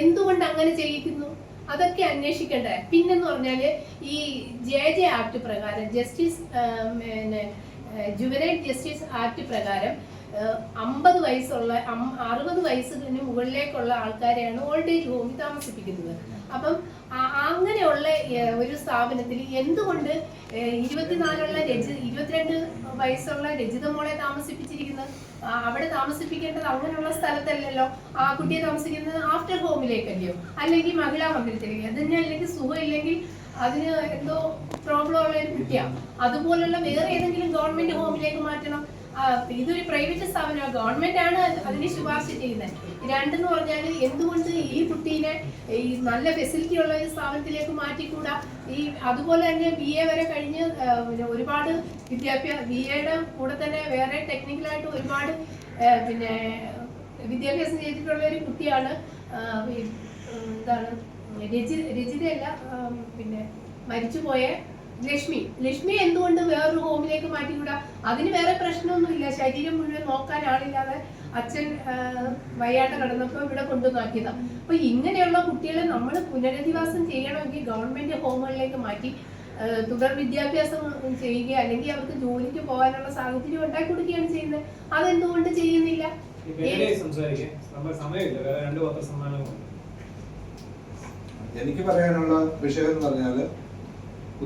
എന്തുകൊണ്ട് അങ്ങനെ ചെയ്യിക്കുന്നു? അതൊക്കെ അന്വേഷിക്കേണ്ടേ. പിന്നെന്ന് പറഞ്ഞാല് ഈ JJ ആക്ട് പ്രകാരം, ജസ്റ്റിസ് ജുവനൈൽ ജസ്റ്റിസ് ആക്ട് പ്രകാരം 50 വയസ്സുള്ള 60 വയസ്സിന് മുകളിലേക്കുള്ള ആൾക്കാരെയാണ് ഓൾഡ് ഏജ് ഹോമിൽ താമസിപ്പിക്കുന്നത്. അപ്പം അങ്ങനെയുള്ള ഒരു സ്ഥാപനത്തിൽ എന്തുകൊണ്ട് 22 വയസ്സുള്ള രജിത മോളെ താമസിപ്പിച്ചിരിക്കുന്നത്? അവിടെ താമസിപ്പിക്കേണ്ടത് അങ്ങനെയുള്ള സ്ഥലത്തല്ലല്ലോ. ആ കുട്ടിയെ താമസിക്കുന്നത് ആഫ്റ്റർ ഹോമിലേക്കല്ലയോ, അല്ലെങ്കിൽ മഹിളാ മന്ദിരത്തിലേക്ക്. അതിന് അല്ലെങ്കിൽ സുഖം ഇല്ലെങ്കിൽ അതിന് എന്തോ പ്രോബ്ലം ഉള്ള ഒരു കുട്ടിയാണ്. അതുപോലുള്ള വേറെ ഏതെങ്കിലും ഗവൺമെന്റ് ഹോമിലേക്ക് മാറ്റണം. ഇതൊരു പ്രൈവറ്റ് സ്ഥാപനമാണ്, ഗവൺമെന്റ് ആണ് അതിന് ശുപാർശ ചെയ്യുന്നത്. രണ്ടെന്ന് പറഞ്ഞാൽ എന്തുകൊണ്ട് ഈ കുട്ടീനെ ഈ നല്ല ഫെസിലിറ്റി ഉള്ള ഒരു സ്ഥാപനത്തിലേക്ക് മാറ്റിക്കൂടാ? ഈ അതുപോലെ തന്നെ BA വരെ കഴിഞ്ഞ് ഒരുപാട് BAയുടെ കൂടെ തന്നെ വേറെ ടെക്നിക്കലായിട്ട് ഒരുപാട് പിന്നെ വിദ്യാഭ്യാസം ചെയ്തിട്ടുള്ള ഒരു കുട്ടിയാണ്. എന്താണ് രജിതയല്ല, പിന്നെ മരിച്ചുപോയ ലക്ഷ്മി എന്തുകൊണ്ട് വേറൊരു ഹോമിലേക്ക് മാറ്റിക്കൂടാ? അതിന് വേറെ പ്രശ്നമൊന്നുമില്ല. ശരീരം മുഴുവൻ നോക്കാൻ ആളില്ലാതെ അച്ഛൻ വയ്യാട്ട് കിടന്നപ്പോൾ ഇവിടെ കൊണ്ടുവന്നാക്കിയതാ. അപ്പൊ ഇങ്ങനെയുള്ള കുട്ടികളെ നമ്മൾ പുനരധിവാസം ചെയ്യണമെങ്കിൽ ഗവൺമെന്റ് ഹോമുകളിലേക്ക് മാറ്റി തുടർ വിദ്യാഭ്യാസം ചെയ്യുക, അല്ലെങ്കിൽ അവർക്ക് ജോലിക്ക് പോകാനുള്ള സാഹചര്യം ഉണ്ടാക്കി കൊടുക്കുകയാണ് ചെയ്യുന്നത്. അതെന്തുകൊണ്ട് ചെയ്യുന്നില്ല? എനിക്ക് പറയാനുള്ള വിഷയം എന്ന് പറഞ്ഞാല്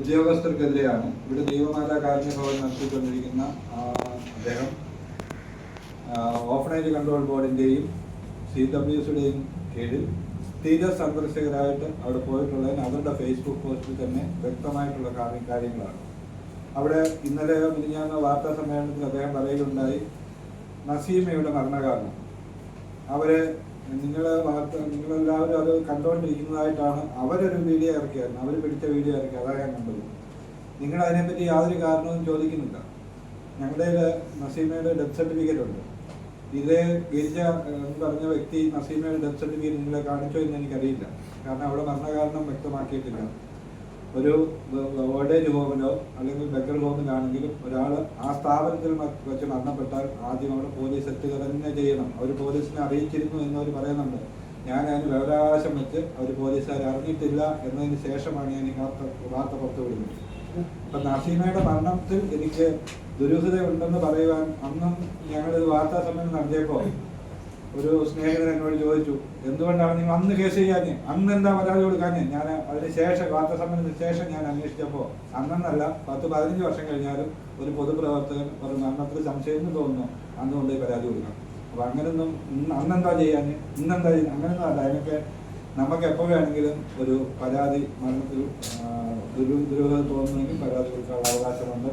ഉദ്യോഗസ്ഥർക്കെതിരെയാണ്. ഇവിടെ ദൈവമാല കാരുണ്യഭവൻ നടത്തിക്കൊണ്ടിരിക്കുന്ന അദ്ദേഹം ഓർഫനേജ് കൺട്രോൾ ബോർഡിന്റെയും CWCയുടെയും കീഴിൽ സ്ഥിര സന്ദർശകരായിട്ട് അവിടെ പോയിട്ടുള്ളതിന് അവരുടെ ഫേസ്ബുക്ക് പോസ്റ്റിൽ തന്നെ വ്യക്തമായിട്ടുള്ള കാര്യങ്ങളാണ്. അവിടെ ഇന്നലെ മിനിഞ്ഞാന്ന വാർത്താ സമ്മേളനത്തിൽ അദ്ദേഹം പറയുകയുണ്ടായി, നസീമയുടെ മരണകാരണം നിങ്ങളെല്ലാവരും അത് കണ്ടുകൊണ്ടിരിക്കുന്നതായിട്ടാണ് അവരൊരു വീഡിയോ ഇറക്കിയായിരുന്നു, അവർ പിടിച്ച വീഡിയോ ഇറക്കി, അതാണ് ഞാൻ കണ്ടത്. നിങ്ങൾ അതിനെപ്പറ്റി യാതൊരു കാരണവും ചോദിക്കുന്നില്ല. ഞങ്ങളുടെ നസീമയുടെ ഡെത്ത് സർട്ടിഫിക്കറ്റ് ഉണ്ട്. ഇതേ ഗിരിജ എന്ന് പറഞ്ഞ വ്യക്തി നസീമയുടെ ഡെത്ത് സർട്ടിഫിക്കറ്റ് നിങ്ങളെ കാണിച്ചോ എന്ന് എനിക്കറിയില്ല. കാരണം അവിടെ മരണകാരണം വ്യക്തമാക്കിയിട്ടില്ല. ഒരു ഓൾഡേജ് ഹോമിലോ അല്ലെങ്കിൽ ബെക്കർ ഹോമിലാണെങ്കിലും ഒരാൾ ആ സ്ഥാപനത്തിൽ വെച്ച് മരണപ്പെട്ടാൽ ആദ്യം അവിടെ പോലീസ് എത്തുക തന്നെ ചെയ്യണം. അവർ പോലീസിനെ അറിയിച്ചിരുന്നു എന്നവർ പറയുന്നുണ്ട്. ഞാൻ അതിന് വിവരാവകാശം വെച്ച് അവർ പോലീസുകാർ അറിഞ്ഞിട്ടില്ല എന്നതിന് ശേഷമാണ് ഞാൻ ഈ വാർത്ത പുറത്തുവിടുന്നത്. അപ്പം നസീമയുടെ മരണത്തിൽ എനിക്ക് ദുരൂഹതയുണ്ടെന്ന് പറയുവാൻ അന്നും ഞങ്ങളിത് വാർത്താ സമ്മേളനം നടത്തിയപ്പോൾ ഒരു സ്നേഹിതൻ എന്നോട് ചോദിച്ചു, എന്തുകൊണ്ടാണ് നിങ്ങൾ അന്ന് കേസ് ചെയ്യാഞ്ഞ്, അന്ന് എന്താ പരാതി കൊടുക്കാഞ്ഞ്? ഞാൻ അതിന് ശേഷം വാർത്താ സമ്മേളനത്തിന് ശേഷം ഞാൻ അന്വേഷിച്ചപ്പോൾ അന്നല്ല 10-15 വർഷം കഴിഞ്ഞാലും ഒരു പൊതുപ്രവർത്തകൻ ഒരു മരണത്തിൽ സംശയം തോന്നുന്നു അന്ന് കൊണ്ട് പരാതി കൊടുക്കണം. അപ്പോൾ അങ്ങനൊന്നും അന്നെന്താ ചെയ്യാഞ്ഞ്, ഇന്നെന്താ ചെയ്യുന്നത്, അങ്ങനെയൊന്നും അല്ല. അതിനൊക്കെ നമുക്ക് എപ്പോൾ വേണമെങ്കിലും ഒരു പരാതി മരണത്തിൽ ദുരൂഹത തോന്നുന്നെങ്കിൽ പരാതി കൊടുക്കാനുള്ള അവകാശമുണ്ട്.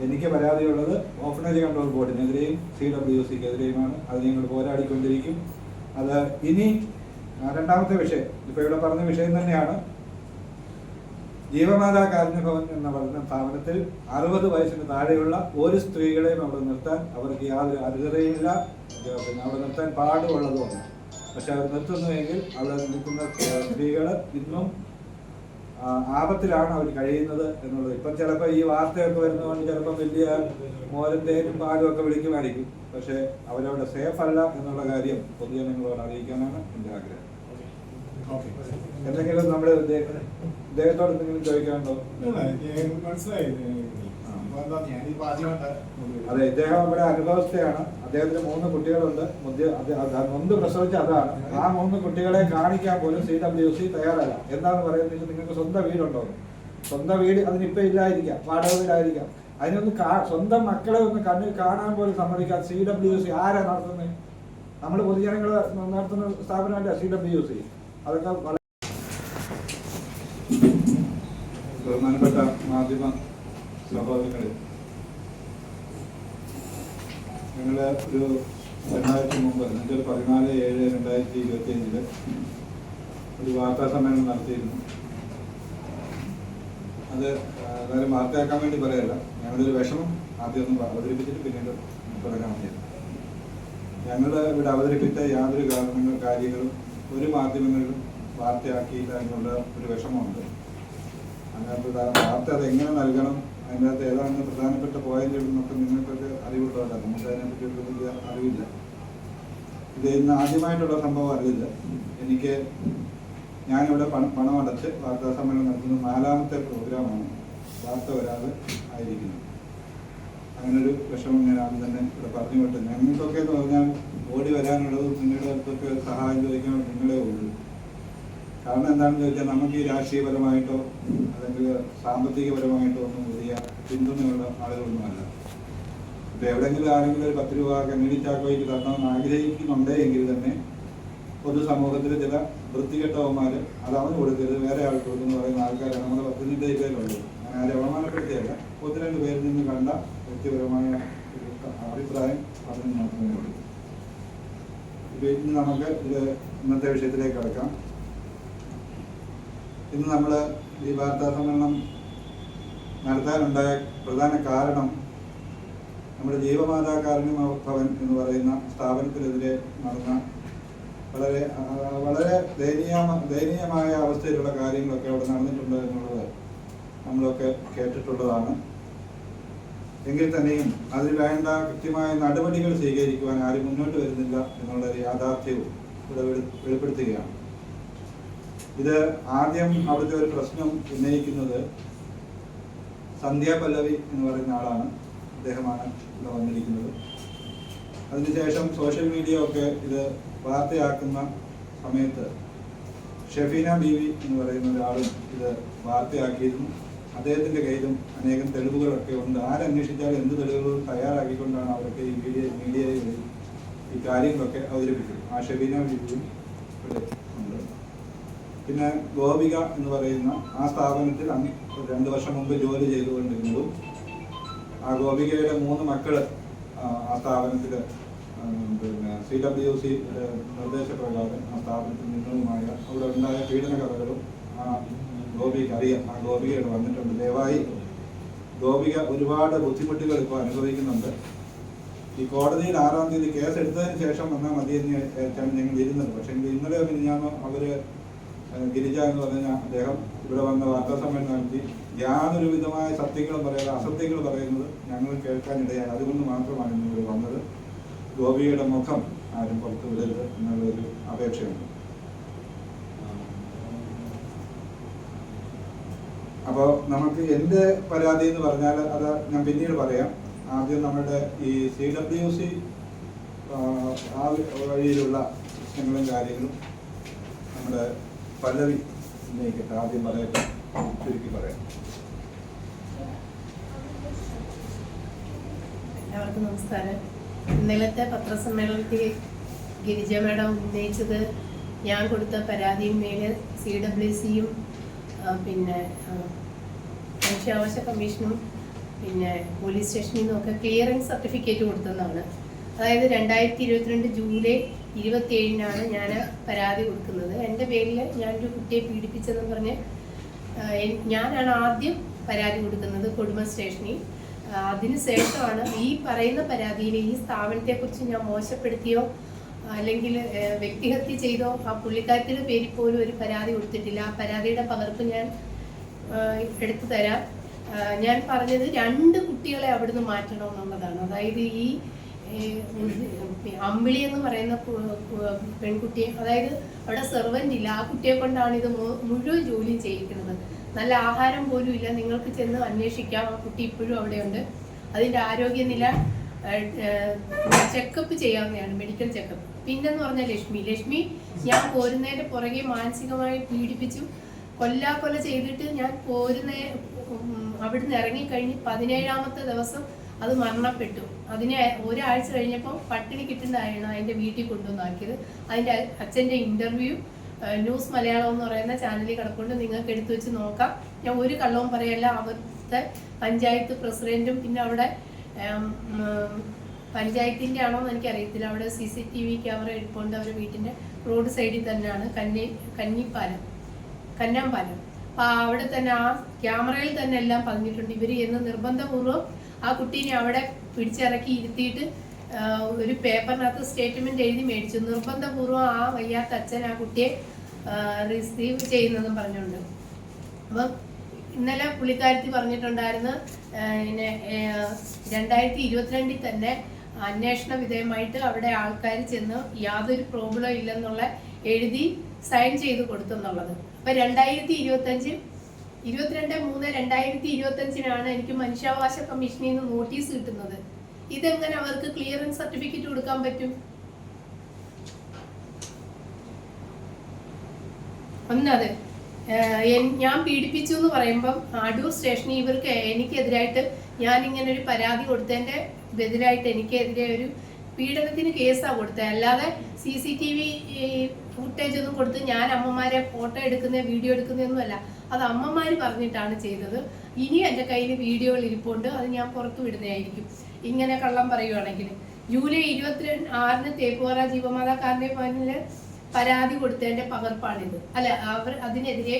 എനിക്ക് പരാതിയുള്ളത് ഓഫനേജ് കൺട്രോൾ ബോർഡിനെതിരെയും CWCക്കെതിരെയുമാണ്. അത് ഞങ്ങൾ പോരാടിക്കൊണ്ടിരിക്കും. അത് ഇനി രണ്ടാമത്തെ വിഷയം ഇപ്പോൾ ഇവിടെ പറഞ്ഞ വിഷയം തന്നെയാണ്. ജീവമാതാ കാരുണ്യഭവൻ എന്ന പഠന സ്ഥാപനത്തിൽ 60 വയസ്സിന് താഴെയുള്ള ഒരു സ്ത്രീകളെയും അവിടെ നിർത്താൻ അവർക്ക് യാതൊരു അർഹതയില്ല. പിന്നെ അവിടെ നിർത്താൻ പാടുള്ളതുമാണ്. പക്ഷെ അവർ നിർത്തുന്നുവെങ്കിൽ അവിടെ നിൽക്കുന്ന സ്ത്രീകൾ ഇന്നും ആപത്തിലാണ് അവർ കഴിയുന്നത് എന്നുള്ളത്. ഇപ്പം ചിലപ്പോൾ ഈ വാർത്തയൊക്കെ വരുന്നതുകൊണ്ട് ചിലപ്പോൾ വലിയ മോരന്തേനും പാലും ഒക്കെ വിളിക്കുമായിരിക്കും. പക്ഷെ അവരവിടെ സേഫ് അല്ല എന്നുള്ള കാര്യം പൊതുജനങ്ങളോട് അറിയിക്കാനാണ് എൻ്റെ ആഗ്രഹം. എന്തെങ്കിലും നമ്മുടെ ഇദ്ദേഹത്തോട് എന്തെങ്കിലും ചോദിക്കാനുണ്ടോ? അതെ, ഇദ്ദേഹം ഇവിടെ അനുഭവസ്ഥയാണ്. അദ്ദേഹത്തിന് 3 കുട്ടികളുണ്ട്. ഒന്ന് പ്രസവിച്ച അതാണ്. ആ 3 കുട്ടികളെ കാണിക്കാൻ പോലും CWC തയ്യാറല്ല. എന്താന്ന് പറയുന്നത്, നിങ്ങൾക്ക് സ്വന്തം വീടുണ്ടോ? സ്വന്തം വീട് അതിനിപ്പോ ഇല്ലായിരിക്കാം, വാടക വീടായിരിക്കാം. അതിനൊന്ന് സ്വന്തം മക്കളെ ഒന്ന് കണ്ണിൽ കാണാൻ പോലും സമ്മതിക്കാൻ CWC ആരാ നടത്തുന്നത്? നമ്മൾ പൊതുജനങ്ങൾ നടത്തുന്ന സ്ഥാപനമല്ല CWC. അതൊക്കെ ബഹുമാനപ്പെട്ട മാധ്യമ സഹോദരങ്ങളിൽ, ഞങ്ങൾ ഒരു 2000 മുമ്പ് 14/7/2025 ഒരു വാർത്താ സമ്മേളനം നടത്തിയിരുന്നു. അത് എന്തായാലും വാർത്തയാക്കാൻ വേണ്ടി പറയല്ല, ഞങ്ങളൊരു വിഷമം ആദ്യം ഒന്ന് അവതരിപ്പിച്ചിട്ട് പിന്നീട് തുടങ്ങാൻ വേണ്ടിയാണ്. ഞങ്ങൾ ഇവിടെ അവതരിപ്പിച്ച യാതൊരു കാര്യങ്ങളും ഒരു മാധ്യമങ്ങളിലും വാർത്തയാക്കിയില്ല എന്നുള്ള ഒരു വിഷമമുണ്ട്. അതിനകത്ത് വാർത്ത അതെങ്ങനെ നൽകണം, അതിനകത്ത് ഏതാണ് പ്രധാനപ്പെട്ട പോയിന്റുകൾ എന്നൊക്കെ നിങ്ങൾക്കൊക്കെ അറിവുള്ളതല്ല. നമുക്ക് അതിനെപ്പറ്റി ഒരു വലിയ അറിവില്ല. ഇത് ഇന്ന് ആദ്യമായിട്ടുള്ള സംഭവം അറിയില്ല. ഞാനിവിടെ പണം അടച്ച് വാർത്താ സമ്മേളനം നടത്തുന്ന 4ാമത്തെ പ്രോഗ്രാമാണ് വാർത്ത വരാതെ ആയിരിക്കുന്നത്. അങ്ങനൊരു വിഷമം ഞാൻ ആദ്യം തന്നെ ഇവിടെ പറഞ്ഞു വിട്ടു. ഞങ്ങൾക്കൊക്കെ എന്ന് പറഞ്ഞാൽ ഓടി വരാനുള്ളത് നിങ്ങളുടെ അടുത്തൊക്കെ സഹായം ചോദിക്കാൻ നിങ്ങളേ ഉള്ളൂ. കാരണം എന്താണെന്ന് ചോദിച്ചാൽ നമുക്ക് ഈ രാഷ്ട്രീയപരമായിട്ടോ അല്ലെങ്കിൽ സാമ്പത്തികപരമായിട്ടോ ഒന്നും വലിയ പിന്തുണയുള്ള ആളുകളൊന്നുമല്ല. ഇപ്പം എവിടെയെങ്കിലും ആരെങ്കിലും ഒരു 10 രൂപ കണ്ണീടി ചാക്കോയ്ക്ക് തരണമെന്ന് ആഗ്രഹിക്കുന്നുണ്ടെങ്കിൽ തന്നെ പൊതുസമൂഹത്തിൽ ചില വൃത്തികെട്ടവന്മാർ അത് അവന് കൊടുക്കരുത് വേറെ ആൾക്ക് കൊടുക്കുന്നു പറയുന്ന ആൾക്കാരാണ് നമ്മുടെ പത്തനംതിട്ടയിലുള്ളത്. ഞാൻ ആരെ അവമാനപ്പെടുത്തിയല്ല, 1-2 പേരിൽ നിന്ന് കണ്ട വ്യക്തിപരമായ അഭിപ്രായം പറഞ്ഞു മാത്രമേ ഉള്ളൂ. ഇപ്പം ഇന്ന് നമുക്ക് ഇന്നത്തെ വിഷയത്തിലേക്ക് കടക്കാം. ഇന്ന് നമ്മൾ ഈ വാർത്താ സമ്മേളനം നടത്താനുണ്ടായ പ്രധാന കാരണം നമ്മുടെ ജീവമാതാ കാരുണ്യഭവൻ എന്ന് പറയുന്ന സ്ഥാപനത്തിനെതിരെ നടന്ന വളരെ ദയനീയമായ അവസ്ഥയിലുള്ള കാര്യങ്ങളൊക്കെ അവിടെ നടന്നിട്ടുണ്ട് എന്നുള്ളത് നമ്മളൊക്കെ കേട്ടിട്ടുള്ളതാണ്. എങ്കിൽ തന്നെയും അതിൽ വേണ്ട കൃത്യമായ നടപടികൾ സ്വീകരിക്കുവാൻ ആരും മുന്നോട്ട് വരുന്നില്ല എന്നുള്ള യാഥാർത്ഥ്യവും ഇവിടെ വെളിപ്പെടുത്തുകയാണ്. ഇത് ആദ്യം അവിടുത്തെ ഒരു പ്രശ്നം ഉന്നയിക്കുന്നത് സന്ധ്യ പല്ലവി എന്ന് പറയുന്ന ആളാണ്. അദ്ദേഹമാണ് ഇവിടെ വന്നിരിക്കുന്നത്. അതിനുശേഷം സോഷ്യൽ മീഡിയ ഒക്കെ ഇത് വാർത്തയാക്കുന്ന സമയത്ത് ഷെഫീന ബീവി എന്ന് പറയുന്ന ഒരാളും ഇത് വാർത്തയാക്കിയിരുന്നു. അദ്ദേഹത്തിൻ്റെ കയ്യിലും അനേകം തെളിവുകളൊക്കെ ഉണ്ട്. ആരന്വേഷിച്ചാലും എന്ത് തെളിവുകളും തയ്യാറാക്കിക്കൊണ്ടാണ് അവരൊക്കെ ഈ മീഡിയയിൽ ഈ കാര്യങ്ങളൊക്കെ അവതരിപ്പിച്ചത്. ആ ഷെബീന ബീബിയും ഇവിടെ ഉണ്ട്. പിന്നെ ഗോപിക എന്ന് പറയുന്ന ആ സ്ഥാപനത്തിൽ 2 വർഷം മുമ്പ് ജോലി ചെയ്തുകൊണ്ടിരുന്നതും ആ ഗോപികയുടെ 3 മക്കള് ആ സ്ഥാപനത്തിൽ പിന്നെ CWC നിർദ്ദേശപ്രകാരം ആ സ്ഥാപനത്തിൽ നിന്നുമായ അവിടെ ഉണ്ടായ പീഡന കഥകളും ആ ഗോപിക അറിയാം. ആ ഗോപികയുടെ വന്നിട്ടുണ്ട്. ദയവായി ഗോപിക ഒരുപാട് ബുദ്ധിമുട്ടുകൾ ഇപ്പോൾ അനുഭവിക്കുന്നുണ്ട്. ഈ കോടതിയിൽ 6-ാം തീയതി കേസ് എടുത്തതിന് ശേഷം വന്നാൽ മതി എന്ന് വെച്ചാണ് ഞങ്ങൾ ഇരുന്നത്. പക്ഷേ ഇന്നലെ മിനിഞ്ഞാന്ന് അവര് ഗിരിജ എന്ന് പറഞ്ഞ അദ്ദേഹം ഇവിടെ വന്ന വാർത്താ സമ്മേളനം നടത്തി യാതൊരു വിധമായ സത്യങ്ങളും പറയാതെ അസത്യങ്ങൾ പറയുന്നത് ഞങ്ങൾ കേൾക്കാനിടയായി. അതുകൊണ്ട് മാത്രമാണ് ഇന്ന് ഇവിടെ വന്നത്. ഗോപികയുടെ മുഖം ആരും പുറത്തു വിടരുത് എന്നുള്ളൊരു അപേക്ഷയുണ്ട്. അപ്പോൾ നമുക്ക് എൻ്റെ പരാതി എന്ന് പറഞ്ഞാൽ അത് ഞാൻ പിന്നീട് പറയാം. ആദ്യം നമ്മുടെ ഈ CWC ആ വഴിയിലുള്ള പ്രശ്നങ്ങളും കാര്യങ്ങളും നമ്മുടെ പല്ലവി ഉന്നയിക്കട്ടെ. ആദ്യം പറയട്ടെ, ചുരുക്കി പറയാം. എല്ലാവർക്കും നമസ്കാരം. ഇന്നലത്തെ പത്രസമ്മേളനത്തിൽ ഗിരിജ മാഡം ഉന്നയിച്ചത് ഞാൻ കൊടുത്ത പരാതിയിന്മേൽ CWCയും പിന്നെ മനുഷ്യാവകാശ കമ്മീഷനും പിന്നെ പോലീസ് സ്റ്റേഷനിൽ നിന്നൊക്കെ ക്ലിയറൻസ് സർട്ടിഫിക്കറ്റ് കൊടുത്തതാണ്. അതായത് 2022 ജൂലൈ 27-നാണ് ഞാൻ പരാതി കൊടുക്കുന്നത്. എൻ്റെ പേരിൽ ഞാനൊരു കുട്ടിയെ പീഡിപ്പിച്ചെന്ന് പറഞ്ഞ് ഞാനാണ് ആദ്യം പരാതി കൊടുക്കുന്നത് കൊടുമൺ സ്റ്റേഷനിൽ. അതിനുശേഷമാണ് ഈ പറയുന്ന പരാതിയിൽ ഈ സ്ഥാപനത്തെക്കുറിച്ച് ഞാൻ മോശപ്പെടുത്തിയോ അല്ലെങ്കിൽ വ്യക്തിഹത്യ ചെയ്തോ ആ പുള്ളിക്കാരത്തിൻ്റെ പേരിൽ പോലും ഒരു പരാതി കൊടുത്തിട്ടില്ല. ആ പരാതിയുടെ പകർപ്പ് ഞാൻ എടുത്തു തരാം. ഞാൻ പറഞ്ഞത് 2 കുട്ടികളെ അവിടുന്ന് മാറ്റണമെന്നുള്ളതാണ്. അതായത് ഈ അമ്പിളി എന്ന് പറയുന്ന പെൺകുട്ടിയെ, അതായത് അവിടെ സെർവൻ്റ് ഇല്ല, ആ കുട്ടിയെ കൊണ്ടാണ് ഇത് മുഴുവൻ ജോലിയും ചെയ്യിക്കുന്നത്. നല്ല ആഹാരം പോലും ഇല്ല. നിങ്ങൾക്ക് ചെന്ന് അന്വേഷിക്കാം, ആ കുട്ടി ഇപ്പോഴും അവിടെയുണ്ട്. അതിൻ്റെ ആരോഗ്യനില ചെക്കപ്പ് ചെയ്യാവുന്നതാണ്, മെഡിക്കൽ ചെക്കപ്പ്. പിന്നെന്ന് പറഞ്ഞാൽ ലക്ഷ്മി ഞാൻ പോരുന്നതിൻ്റെ പുറകെ മാനസികമായി പീഡിപ്പിച്ചു, കൊല്ല ചെയ്തിട്ട് ഞാൻ അവിടുന്ന് ഇറങ്ങിക്കഴിഞ്ഞ് 17-ാമത്തെ ദിവസം അത് മരണപ്പെട്ടു. അതിനെ ഒരാഴ്ച കഴിഞ്ഞപ്പോൾ പട്ടിണി കിട്ടുന്നതായിരുന്നു അതിൻ്റെ വീട്ടിൽ കൊണ്ടുവന്നാക്കിയത്. അതിൻ്റെ അച്ഛൻ്റെ ഇൻ്റർവ്യൂ ന്യൂസ് മലയാളം എന്ന് പറയുന്ന ചാനലിൽ കിടക്കൊണ്ട് നിങ്ങൾക്ക് എടുത്തു വെച്ച് നോക്കാം. ഞാൻ ഒരു കള്ളവും പറയല്ല. അവിടുത്തെ പഞ്ചായത്ത് പ്രസിഡൻറ്റും പിന്നെ അവിടെ പഞ്ചായത്തിൻ്റെ ആണോ എന്ന് എനിക്കറിയത്തില്ല, അവിടെ CCTV ക്യാമറ എടുക്കൊണ്ട് അവരുടെ വീട്ടിൻ്റെ റോഡ് സൈഡിൽ തന്നെയാണ് കന്നാമ്പാലം. അപ്പോൾ അവിടെ തന്നെ ആ ക്യാമറയിൽ തന്നെ എല്ലാം പറഞ്ഞിട്ടുണ്ട്. ഇവർ എന്ന് നിർബന്ധപൂർവ്വം ആ കുട്ടീനെ അവിടെ പിടിച്ചിറക്കി ഇരുത്തിയിട്ട് ഒരു പേപ്പറിനകത്ത് സ്റ്റേറ്റ്മെന്റ് എഴുതി മേടിച്ചു. നിർബന്ധപൂർവ്വം ആ വയ്യാത്ത അച്ഛൻ ആ കുട്ടിയെ റിസീവ് ചെയ്യുന്നതും പറഞ്ഞുകൊണ്ട്. അപ്പം ഇന്നലെ പുള്ളിക്കാരത്തി പറഞ്ഞിട്ടുണ്ടായിരുന്നു പിന്നെ 2022 തന്നെ അന്വേഷണ വിധേയമായിട്ട് അവിടെ ആൾക്കാർ ചെന്ന് യാതൊരു പ്രോബ്ലം ഇല്ലെന്നുള്ള എഴുതി സൈൻ ചെയ്ത് കൊടുത്തെന്നുള്ളത്. അപ്പം 22/3/2025 എനിക്ക് മനുഷ്യാവകാശ കമ്മീഷനിൽ നിന്ന് നോട്ടീസ് കിട്ടുന്നത്. ഇതെങ്ങനെ അവർക്ക് ക്ലിയറൻസ് സർട്ടിഫിക്കറ്റ് കൊടുക്കാൻ പറ്റും? ഒന്നത് ഞാൻ പീഡിപ്പിച്ചു എന്ന് പറയുമ്പം അടൂർ സ്റ്റേഷനിൽ ഇവർക്ക് എനിക്കെതിരായിട്ട് ഞാൻ ഇങ്ങനെ ഒരു പരാതി കൊടുത്തതിൻ്റെ എതിരായിട്ട് എനിക്കെതിരെ ഒരു പീഡനത്തിന് കേസാണ് കൊടുത്തത്. അല്ലാതെ CCTV ഫുട്ടേജ് ഒന്നും കൊടുത്ത് ഞാൻ അമ്മമാരെ ഫോട്ടോ എടുക്കുന്ന വീഡിയോ എടുക്കുന്നതൊന്നുമല്ല. അത് അമ്മമാർ പറഞ്ഞിട്ടാണ് ചെയ്തത്. ഇനി എൻ്റെ കയ്യിൽ വീഡിയോകൾ ഇരിപ്പുണ്ട്, അത് ഞാൻ പുറത്തു വിടുന്നതായിരിക്കും ഇങ്ങനെ കള്ളം പറയുവാണെങ്കിൽ. ജൂലൈ 26-ന് തേപ്പുപാറ ജീവമാതാ കാരുണ്യ ഭവനിൽ പരാതി കൊടുത്തതിൻ്റെ പകർപ്പാണിത്. അല്ല, അവർ അതിനെതിരെ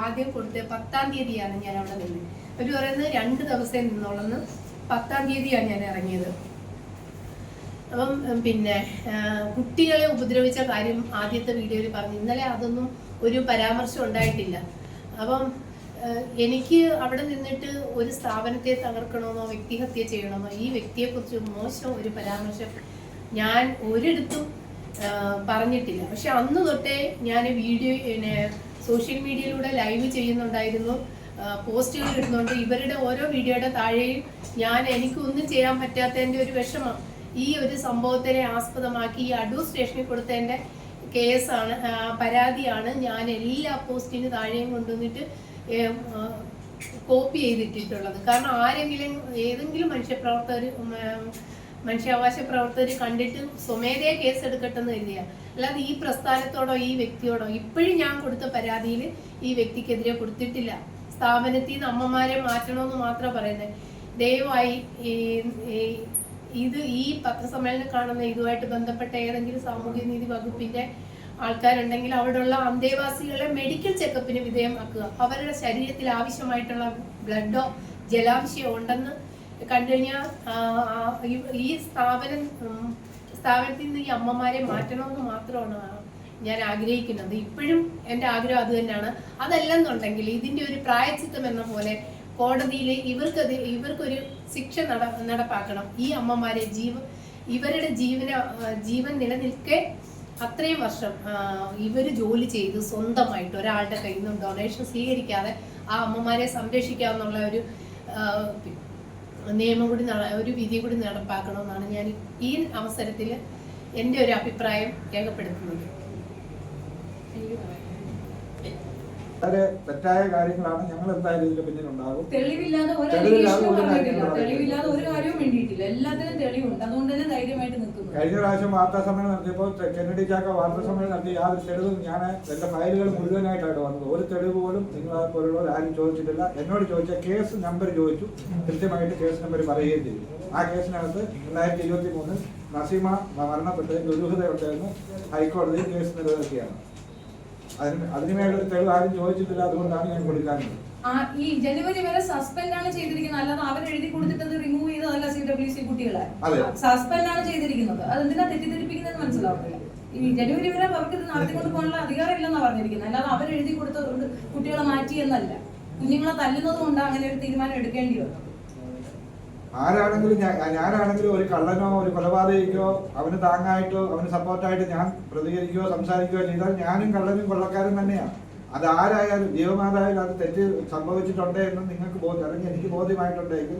ആദ്യം കൊടുത്ത 10-ാം തീയതിയാണ് ഞാൻ അവിടെ നിന്നത്. അവർ പറയുന്നത് 2 ദിവസം നിന്നോളന്ന്. 10-ാം തീയതിയാണ് ഞാൻ ഇറങ്ങിയത്. അപ്പം പിന്നെ കുട്ടികളെ ഉപദ്രവിച്ച കാര്യം ആദ്യത്തെ വീഡിയോയിൽ പറഞ്ഞു. ഇന്നലെ അതൊന്നും ഒരു പരാമർശം ഉണ്ടായിട്ടില്ല. അപ്പം എനിക്ക് അവിടെ നിന്നിട്ട് ഒരു സ്ഥാപനത്തെ തകർക്കണമെന്നോ വ്യക്തിഹത്യ ചെയ്യണമെന്നോ ഈ വ്യക്തിയെക്കുറിച്ച് മോശം ഒരു പരാമർശം ഞാൻ ഒരിടത്തും പറഞ്ഞിട്ടില്ല. പക്ഷെ അന്ന് തൊട്ടേ ഞാൻ വീഡിയോ സോഷ്യൽ മീഡിയയിലൂടെ ലൈവ് ചെയ്യുന്നുണ്ടായിരുന്നു, പോസ്റ്റുകൾ ഇടുന്നുണ്ട്. ഇവരുടെ ഓരോ വീഡിയോയുടെ താഴെയും എനിക്കൊന്നും ചെയ്യാൻ പറ്റാത്തതിൻ്റെ ഒരു വിഷമം ഈ ഒരു സംഭവത്തിനെ ആസ്പദമാക്കി ഈ അടൂർ സ്റ്റേഷനിൽ കൊടുത്തതിൻ്റെ കേസാണ്, പരാതിയാണ് ഞാൻ എല്ലാ പോസ്റ്റിന് താഴെയും കൊണ്ടുവന്നിട്ട് കോപ്പി ചെയ്തിട്ടിട്ടുള്ളത്. കാരണം ഏതെങ്കിലും മനുഷ്യപ്രവർത്തകർ മനുഷ്യാവകാശ പ്രവർത്തകർ കണ്ടിട്ട് സ്വമേധയാ കേസ് എടുക്കട്ടെന്ന് കരുതിയ, അല്ലാതെ ഈ പ്രസ്ഥാനത്തോടോ ഈ വ്യക്തിയോടോ ഇപ്പോഴും ഞാൻ കൊടുത്ത പരാതിയിൽ ഈ വ്യക്തിക്കെതിരെ കൊടുത്തിട്ടില്ല. സ്ഥാപനത്തിൽ നിന്ന് അമ്മമാരെ മാറ്റണമെന്ന് മാത്രം പറയുന്നത്. ദയവായി ഈ പത്രസമ്മേളനം കാണുന്ന ഇതുമായിട്ട് ബന്ധപ്പെട്ട ഏതെങ്കിലും സാമൂഹ്യനീതി വകുപ്പിന്റെ ആൾക്കാരുണ്ടെങ്കിൽ അവിടെയുള്ള അന്തേവാസികളെ മെഡിക്കൽ ചെക്കപ്പിന് വിധേയമാക്കുക. അവരുടെ ശരീരത്തിൽ ആവശ്യമായിട്ടുള്ള ബ്ലഡോ ജലാംശയോ ഉണ്ടെന്ന് കണ്ടു കഴിഞ്ഞാൽ ഈ സ്ഥാപനത്തിൽ നിന്ന് ഈ അമ്മമാരെ മാറ്റണമെന്ന് മാത്രമാണ് ഞാൻ ആഗ്രഹിക്കുന്നത്. ഇപ്പോഴും എൻ്റെ ആഗ്രഹം അത് തന്നെയാണ്. അതല്ലെന്നുണ്ടെങ്കിൽ ഇതിൻ്റെ ഒരു പ്രായച്ചിത്തം എന്ന പോലെ കോടതിയിൽ ഇവർക്കൊരു ശിക്ഷ നടപ്പാക്കണം. ഈ അമ്മമാരെ ഇവരുടെ ജീവൻ നിലനിൽക്കെ അത്രയും വർഷം ഇവർ ജോലി ചെയ്ത് സ്വന്തമായിട്ട് ഒരാളുടെ കയ്യിൽ നിന്നും ഡൊണേഷൻ സ്വീകരിക്കാതെ ആ അമ്മമാരെ സംരക്ഷിക്കാമെന്നുള്ള ഒരു നിയമം കൂടി ഒരു വിധി കൂടി നടപ്പാക്കണമെന്നാണ് ഞാൻ ഈ അവസരത്തിൽ എൻ്റെ ഒരു അഭിപ്രായം രേഖപ്പെടുത്തുന്നത്. വളരെ തെറ്റായ കാര്യങ്ങളാണ്. ഞങ്ങൾ എന്തായാലും ഇതിന്റെ പിന്നിലുണ്ടാകും. തെളിവില്ലാതെ ഒരു അലിഗേഷനും പറഞ്ഞിട്ടില്ല, തെളിവില്ലാതെ ഒരു കാര്യവും വേണ്ടിയിട്ടില്ല. എല്ലാത്തിനും തെളിവുണ്ട്. അതുകൊണ്ട് തന്നെ ധൈര്യമായിട്ട് നിൽക്കുന്നു. കഴിഞ്ഞ പ്രാവശ്യം വാർത്താ സമ്മേളനം നടത്തിയപ്പോൾ കെന്നഡി ചാക്ക വാർത്താ സമ്മേളനം നടത്തി യാതൊരു തെളിവും ഞാൻ എന്റെ ഫയലുകൾ മുഴുവനായിട്ടാണ് വന്നത്. ഒരു തെളിവ് പോലും നിങ്ങളെ പോലുള്ളവർ ആരും ചോദിച്ചിട്ടില്ല. എന്നോട് ചോദിച്ച കേസ് നമ്പർ ചോദിച്ചു, കൃത്യമായിട്ട് കേസ് നമ്പർ പറയുകയും ചെയ്തു. ആ കേസിനകത്ത് 2023 നസീമ മരണപ്പെട്ട് ദുരൂഹതയുണ്ടായിരുന്നു. ഹൈക്കോടതിയിൽ കേസ് നിലനിർത്തിയാണ്. അതിനുമേലൊരു തെളിവ് ആരും ചോദിച്ചിട്ടില്ല. അതുകൊണ്ടാണ് ഞാൻ കൊടുക്കാനുള്ളത്. ഈ ജനുവരി വരെ സസ്പെൻഡ് ആണ് ചെയ്തിരിക്കുന്നത്, അല്ലാതെ അവർ എഴുതി കൊടുത്തിട്ടത് റിമൂവ് ചെയ്തതല്ല. CWC കുട്ടികളെ സസ്പെൻഡ് ആണ് ചെയ്തിരിക്കുന്നത്. അതെന്തിനാ തെറ്റിദ്ധരിപ്പിക്കുന്നത് മനസ്സിലാവില്ല. ഈ ജനുവരി വരെ അവർക്ക് ഇത് നടത്തിക്കൊണ്ട് പോകാനുള്ള അധികാരം ഇല്ലെന്നാണ് പറഞ്ഞിരിക്കുന്നത്. അല്ലാതെ അവർ എഴുതി കൊടുത്തതുകൊണ്ട് കുട്ടികളെ മാറ്റി എന്നല്ല. കുഞ്ഞുങ്ങളെ തല്ലുന്നത് കൊണ്ട് അങ്ങനെ ഒരു തീരുമാനം എടുക്കേണ്ടി വന്നു. ആരാണെങ്കിലും ഞാനാണെങ്കിലും ഒരു കള്ളനോ ഒരു കൊലപാതകോ അവന് താങ്ങായിട്ടോ അവന് സപ്പോർട്ടായിട്ട് ഞാൻ പ്രതികരിക്കുകയോ സംസാരിക്കുകയോ ചെയ്താൽ ഞാനും കള്ളനും കൊള്ളക്കാരും തന്നെയാണ്. അത് ആരായാലും ജീവമാതായാലും അത് തെറ്റ് സംഭവിച്ചിട്ടുണ്ട് എന്ന് നിങ്ങൾക്ക് അല്ലെങ്കിൽ എനിക്ക് ബോധ്യമായിട്ടുണ്ടെങ്കിൽ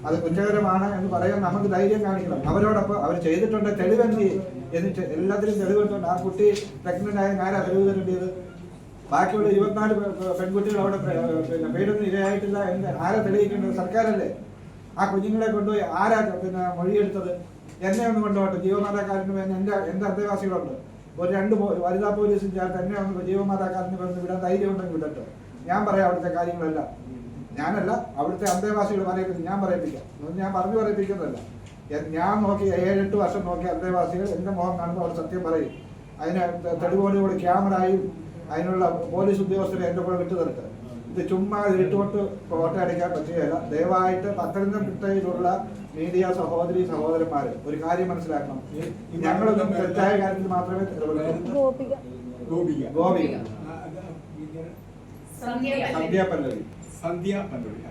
അത് കുറ്റകരമാണ് എന്ന് പറയാൻ നമുക്ക് ധൈര്യം കാണിക്കണം. അവരോടൊപ്പം അവർ ചെയ്തിട്ടുണ്ട് തെളിവെന്ത് എന്ന് എല്ലാത്തിനും തെളിവെടുത്തുണ്ട്. ആ കുട്ടി പ്രഗ്നന്റ് ആയ ആരാ തെളിവ് തരേണ്ടത്? ബാക്കിയുള്ള 24 പെൺകുട്ടികൾ അവിടെ പീഡനം ഇരയായിട്ടില്ല എന്ന് ആരാ തെളിയിക്കേണ്ടത്? സർക്കാരല്ലേ. ആ കുഞ്ഞുങ്ങളെ കൊണ്ടുപോയി ആരാ മൊഴിയെടുത്തത്? എന്നെ ഒന്ന് കൊണ്ടുപോട്ടെ. ജീവമാതാക്കാരന് എന്റെ അന്തേവാസികളുണ്ട്. ഒരു 2 വനിതാ പോലീസും ചേർത്ത് എന്നെ ഒന്ന് ജീവമാതാക്കാരന് വന്ന് വിടാൻ ധൈര്യം ഉണ്ടെങ്കിൽ വിടട്ടെ. ഞാൻ പറയാം അവിടുത്തെ കാര്യങ്ങളെല്ലാം. ഞാനല്ല, അവിടുത്തെ അന്തേവാസികൾ പറയിപ്പിക്കും. ഞാൻ പറയിപ്പിക്കാം. ഞാൻ പറഞ്ഞു പറയിപ്പിക്കുന്നതല്ല. ഞാൻ നോക്കി 7-8 വർഷം നോക്കിയ അന്തേവാസികൾ എന്റെ മുഖം കാണുമ്പോൾ അവർ സത്യം പറയും. അതിന് തെളിവോടുകൂടി ക്യാമറയും അതിനുള്ള പോലീസ് ഉദ്യോഗസ്ഥരെ എന്റെ കൂടെ വിട്ടു തരട്ടെ. ഇത് ചുമ്മാ ഇട്ടുകൊണ്ട് ഫോട്ടോ അടിക്കാൻ പറ്റുകയില്ല. ദയവായിട്ട് പത്തനംതിട്ടയിലുള്ള മീഡിയ സഹോദരന്മാര് ഒരു കാര്യം മനസ്സിലാക്കണം. ഞങ്ങളൊന്നും തെറ്റായ കാര്യത്തിൽ മാത്രമേ സന്ധ്യ പല്ലവി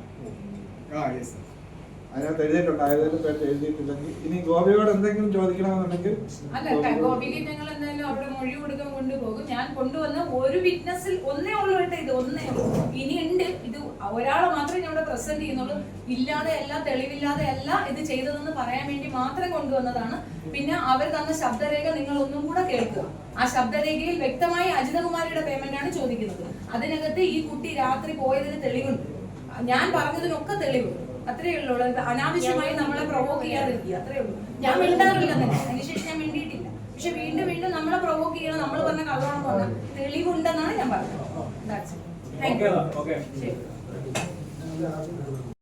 അതിനകത്ത് എഴുതിയിട്ടുണ്ട്. ആയതിലും പേര് എഴുതിയിട്ടില്ലെങ്കിൽ ഇനി ഗോപിയോട് എന്തെങ്കിലും ചോദിക്കണമെന്നുണ്ടെങ്കിൽ അല്ല, ഗോപിക്ക് ഞങ്ങൾ എന്തായാലും അവിടെ മൊഴി കൊടുക്കാൻ കൊണ്ടുപോകും. ഞാൻ കൊണ്ടുവന്ന ഒരു വിറ്റ്നസിൽ ഒന്നേ ഉള്ളൂ കേട്ടോ, ഇത് ഒന്നേ ഉള്ളൂ. ഇനി ഉണ്ട്, ഇത് ഒരാളെ മാത്രമേ ഞാൻ ഇവിടെ പ്രസന്റ് ചെയ്യുന്നുള്ളൂ. ഇല്ലാതെ അല്ല, തെളിവില്ലാതെ അല്ല ഇത് ചെയ്തതെന്ന് പറയാൻ വേണ്ടി മാത്രം കൊണ്ടുവന്നതാണ്. പിന്നെ അവർ തന്ന ശബ്ദരേഖ നിങ്ങൾ ഒന്നും കൂടെ കേൾക്കുക. ആ ശബ്ദരേഖയിൽ വ്യക്തമായി അജിതകുമാരിയുടെ പേയ്മെന്റ് ആണ് ചോദിക്കുന്നത്. അതിനകത്ത് ഈ കുട്ടി രാത്രി പോയതിന് തെളിവുണ്ട്. ഞാൻ പറഞ്ഞതിനൊക്കെ തെളിവുണ്ട്. അത്രയേ ഉള്ളൂ. അനാവശ്യമായി നമ്മളെ പ്രൊവോക്ക് ചെയ്യാതിരിക്കുക, അത്രയേ ഉള്ളൂ. ഞാൻ മിണ്ടാറില്ല തന്നെ, അതിനുശേഷം ഞാൻ മിണ്ടിയിട്ടില്ല. പക്ഷെ വീണ്ടും നമ്മൾ പ്രൊവോക്ക് ചെയ്യണം. നമ്മൾ പറഞ്ഞ കള്ളമാണെന്ന് പറഞ്ഞാൽ തെളിവുണ്ടെന്നാണ് ഞാൻ പറഞ്ഞത്. Thank you.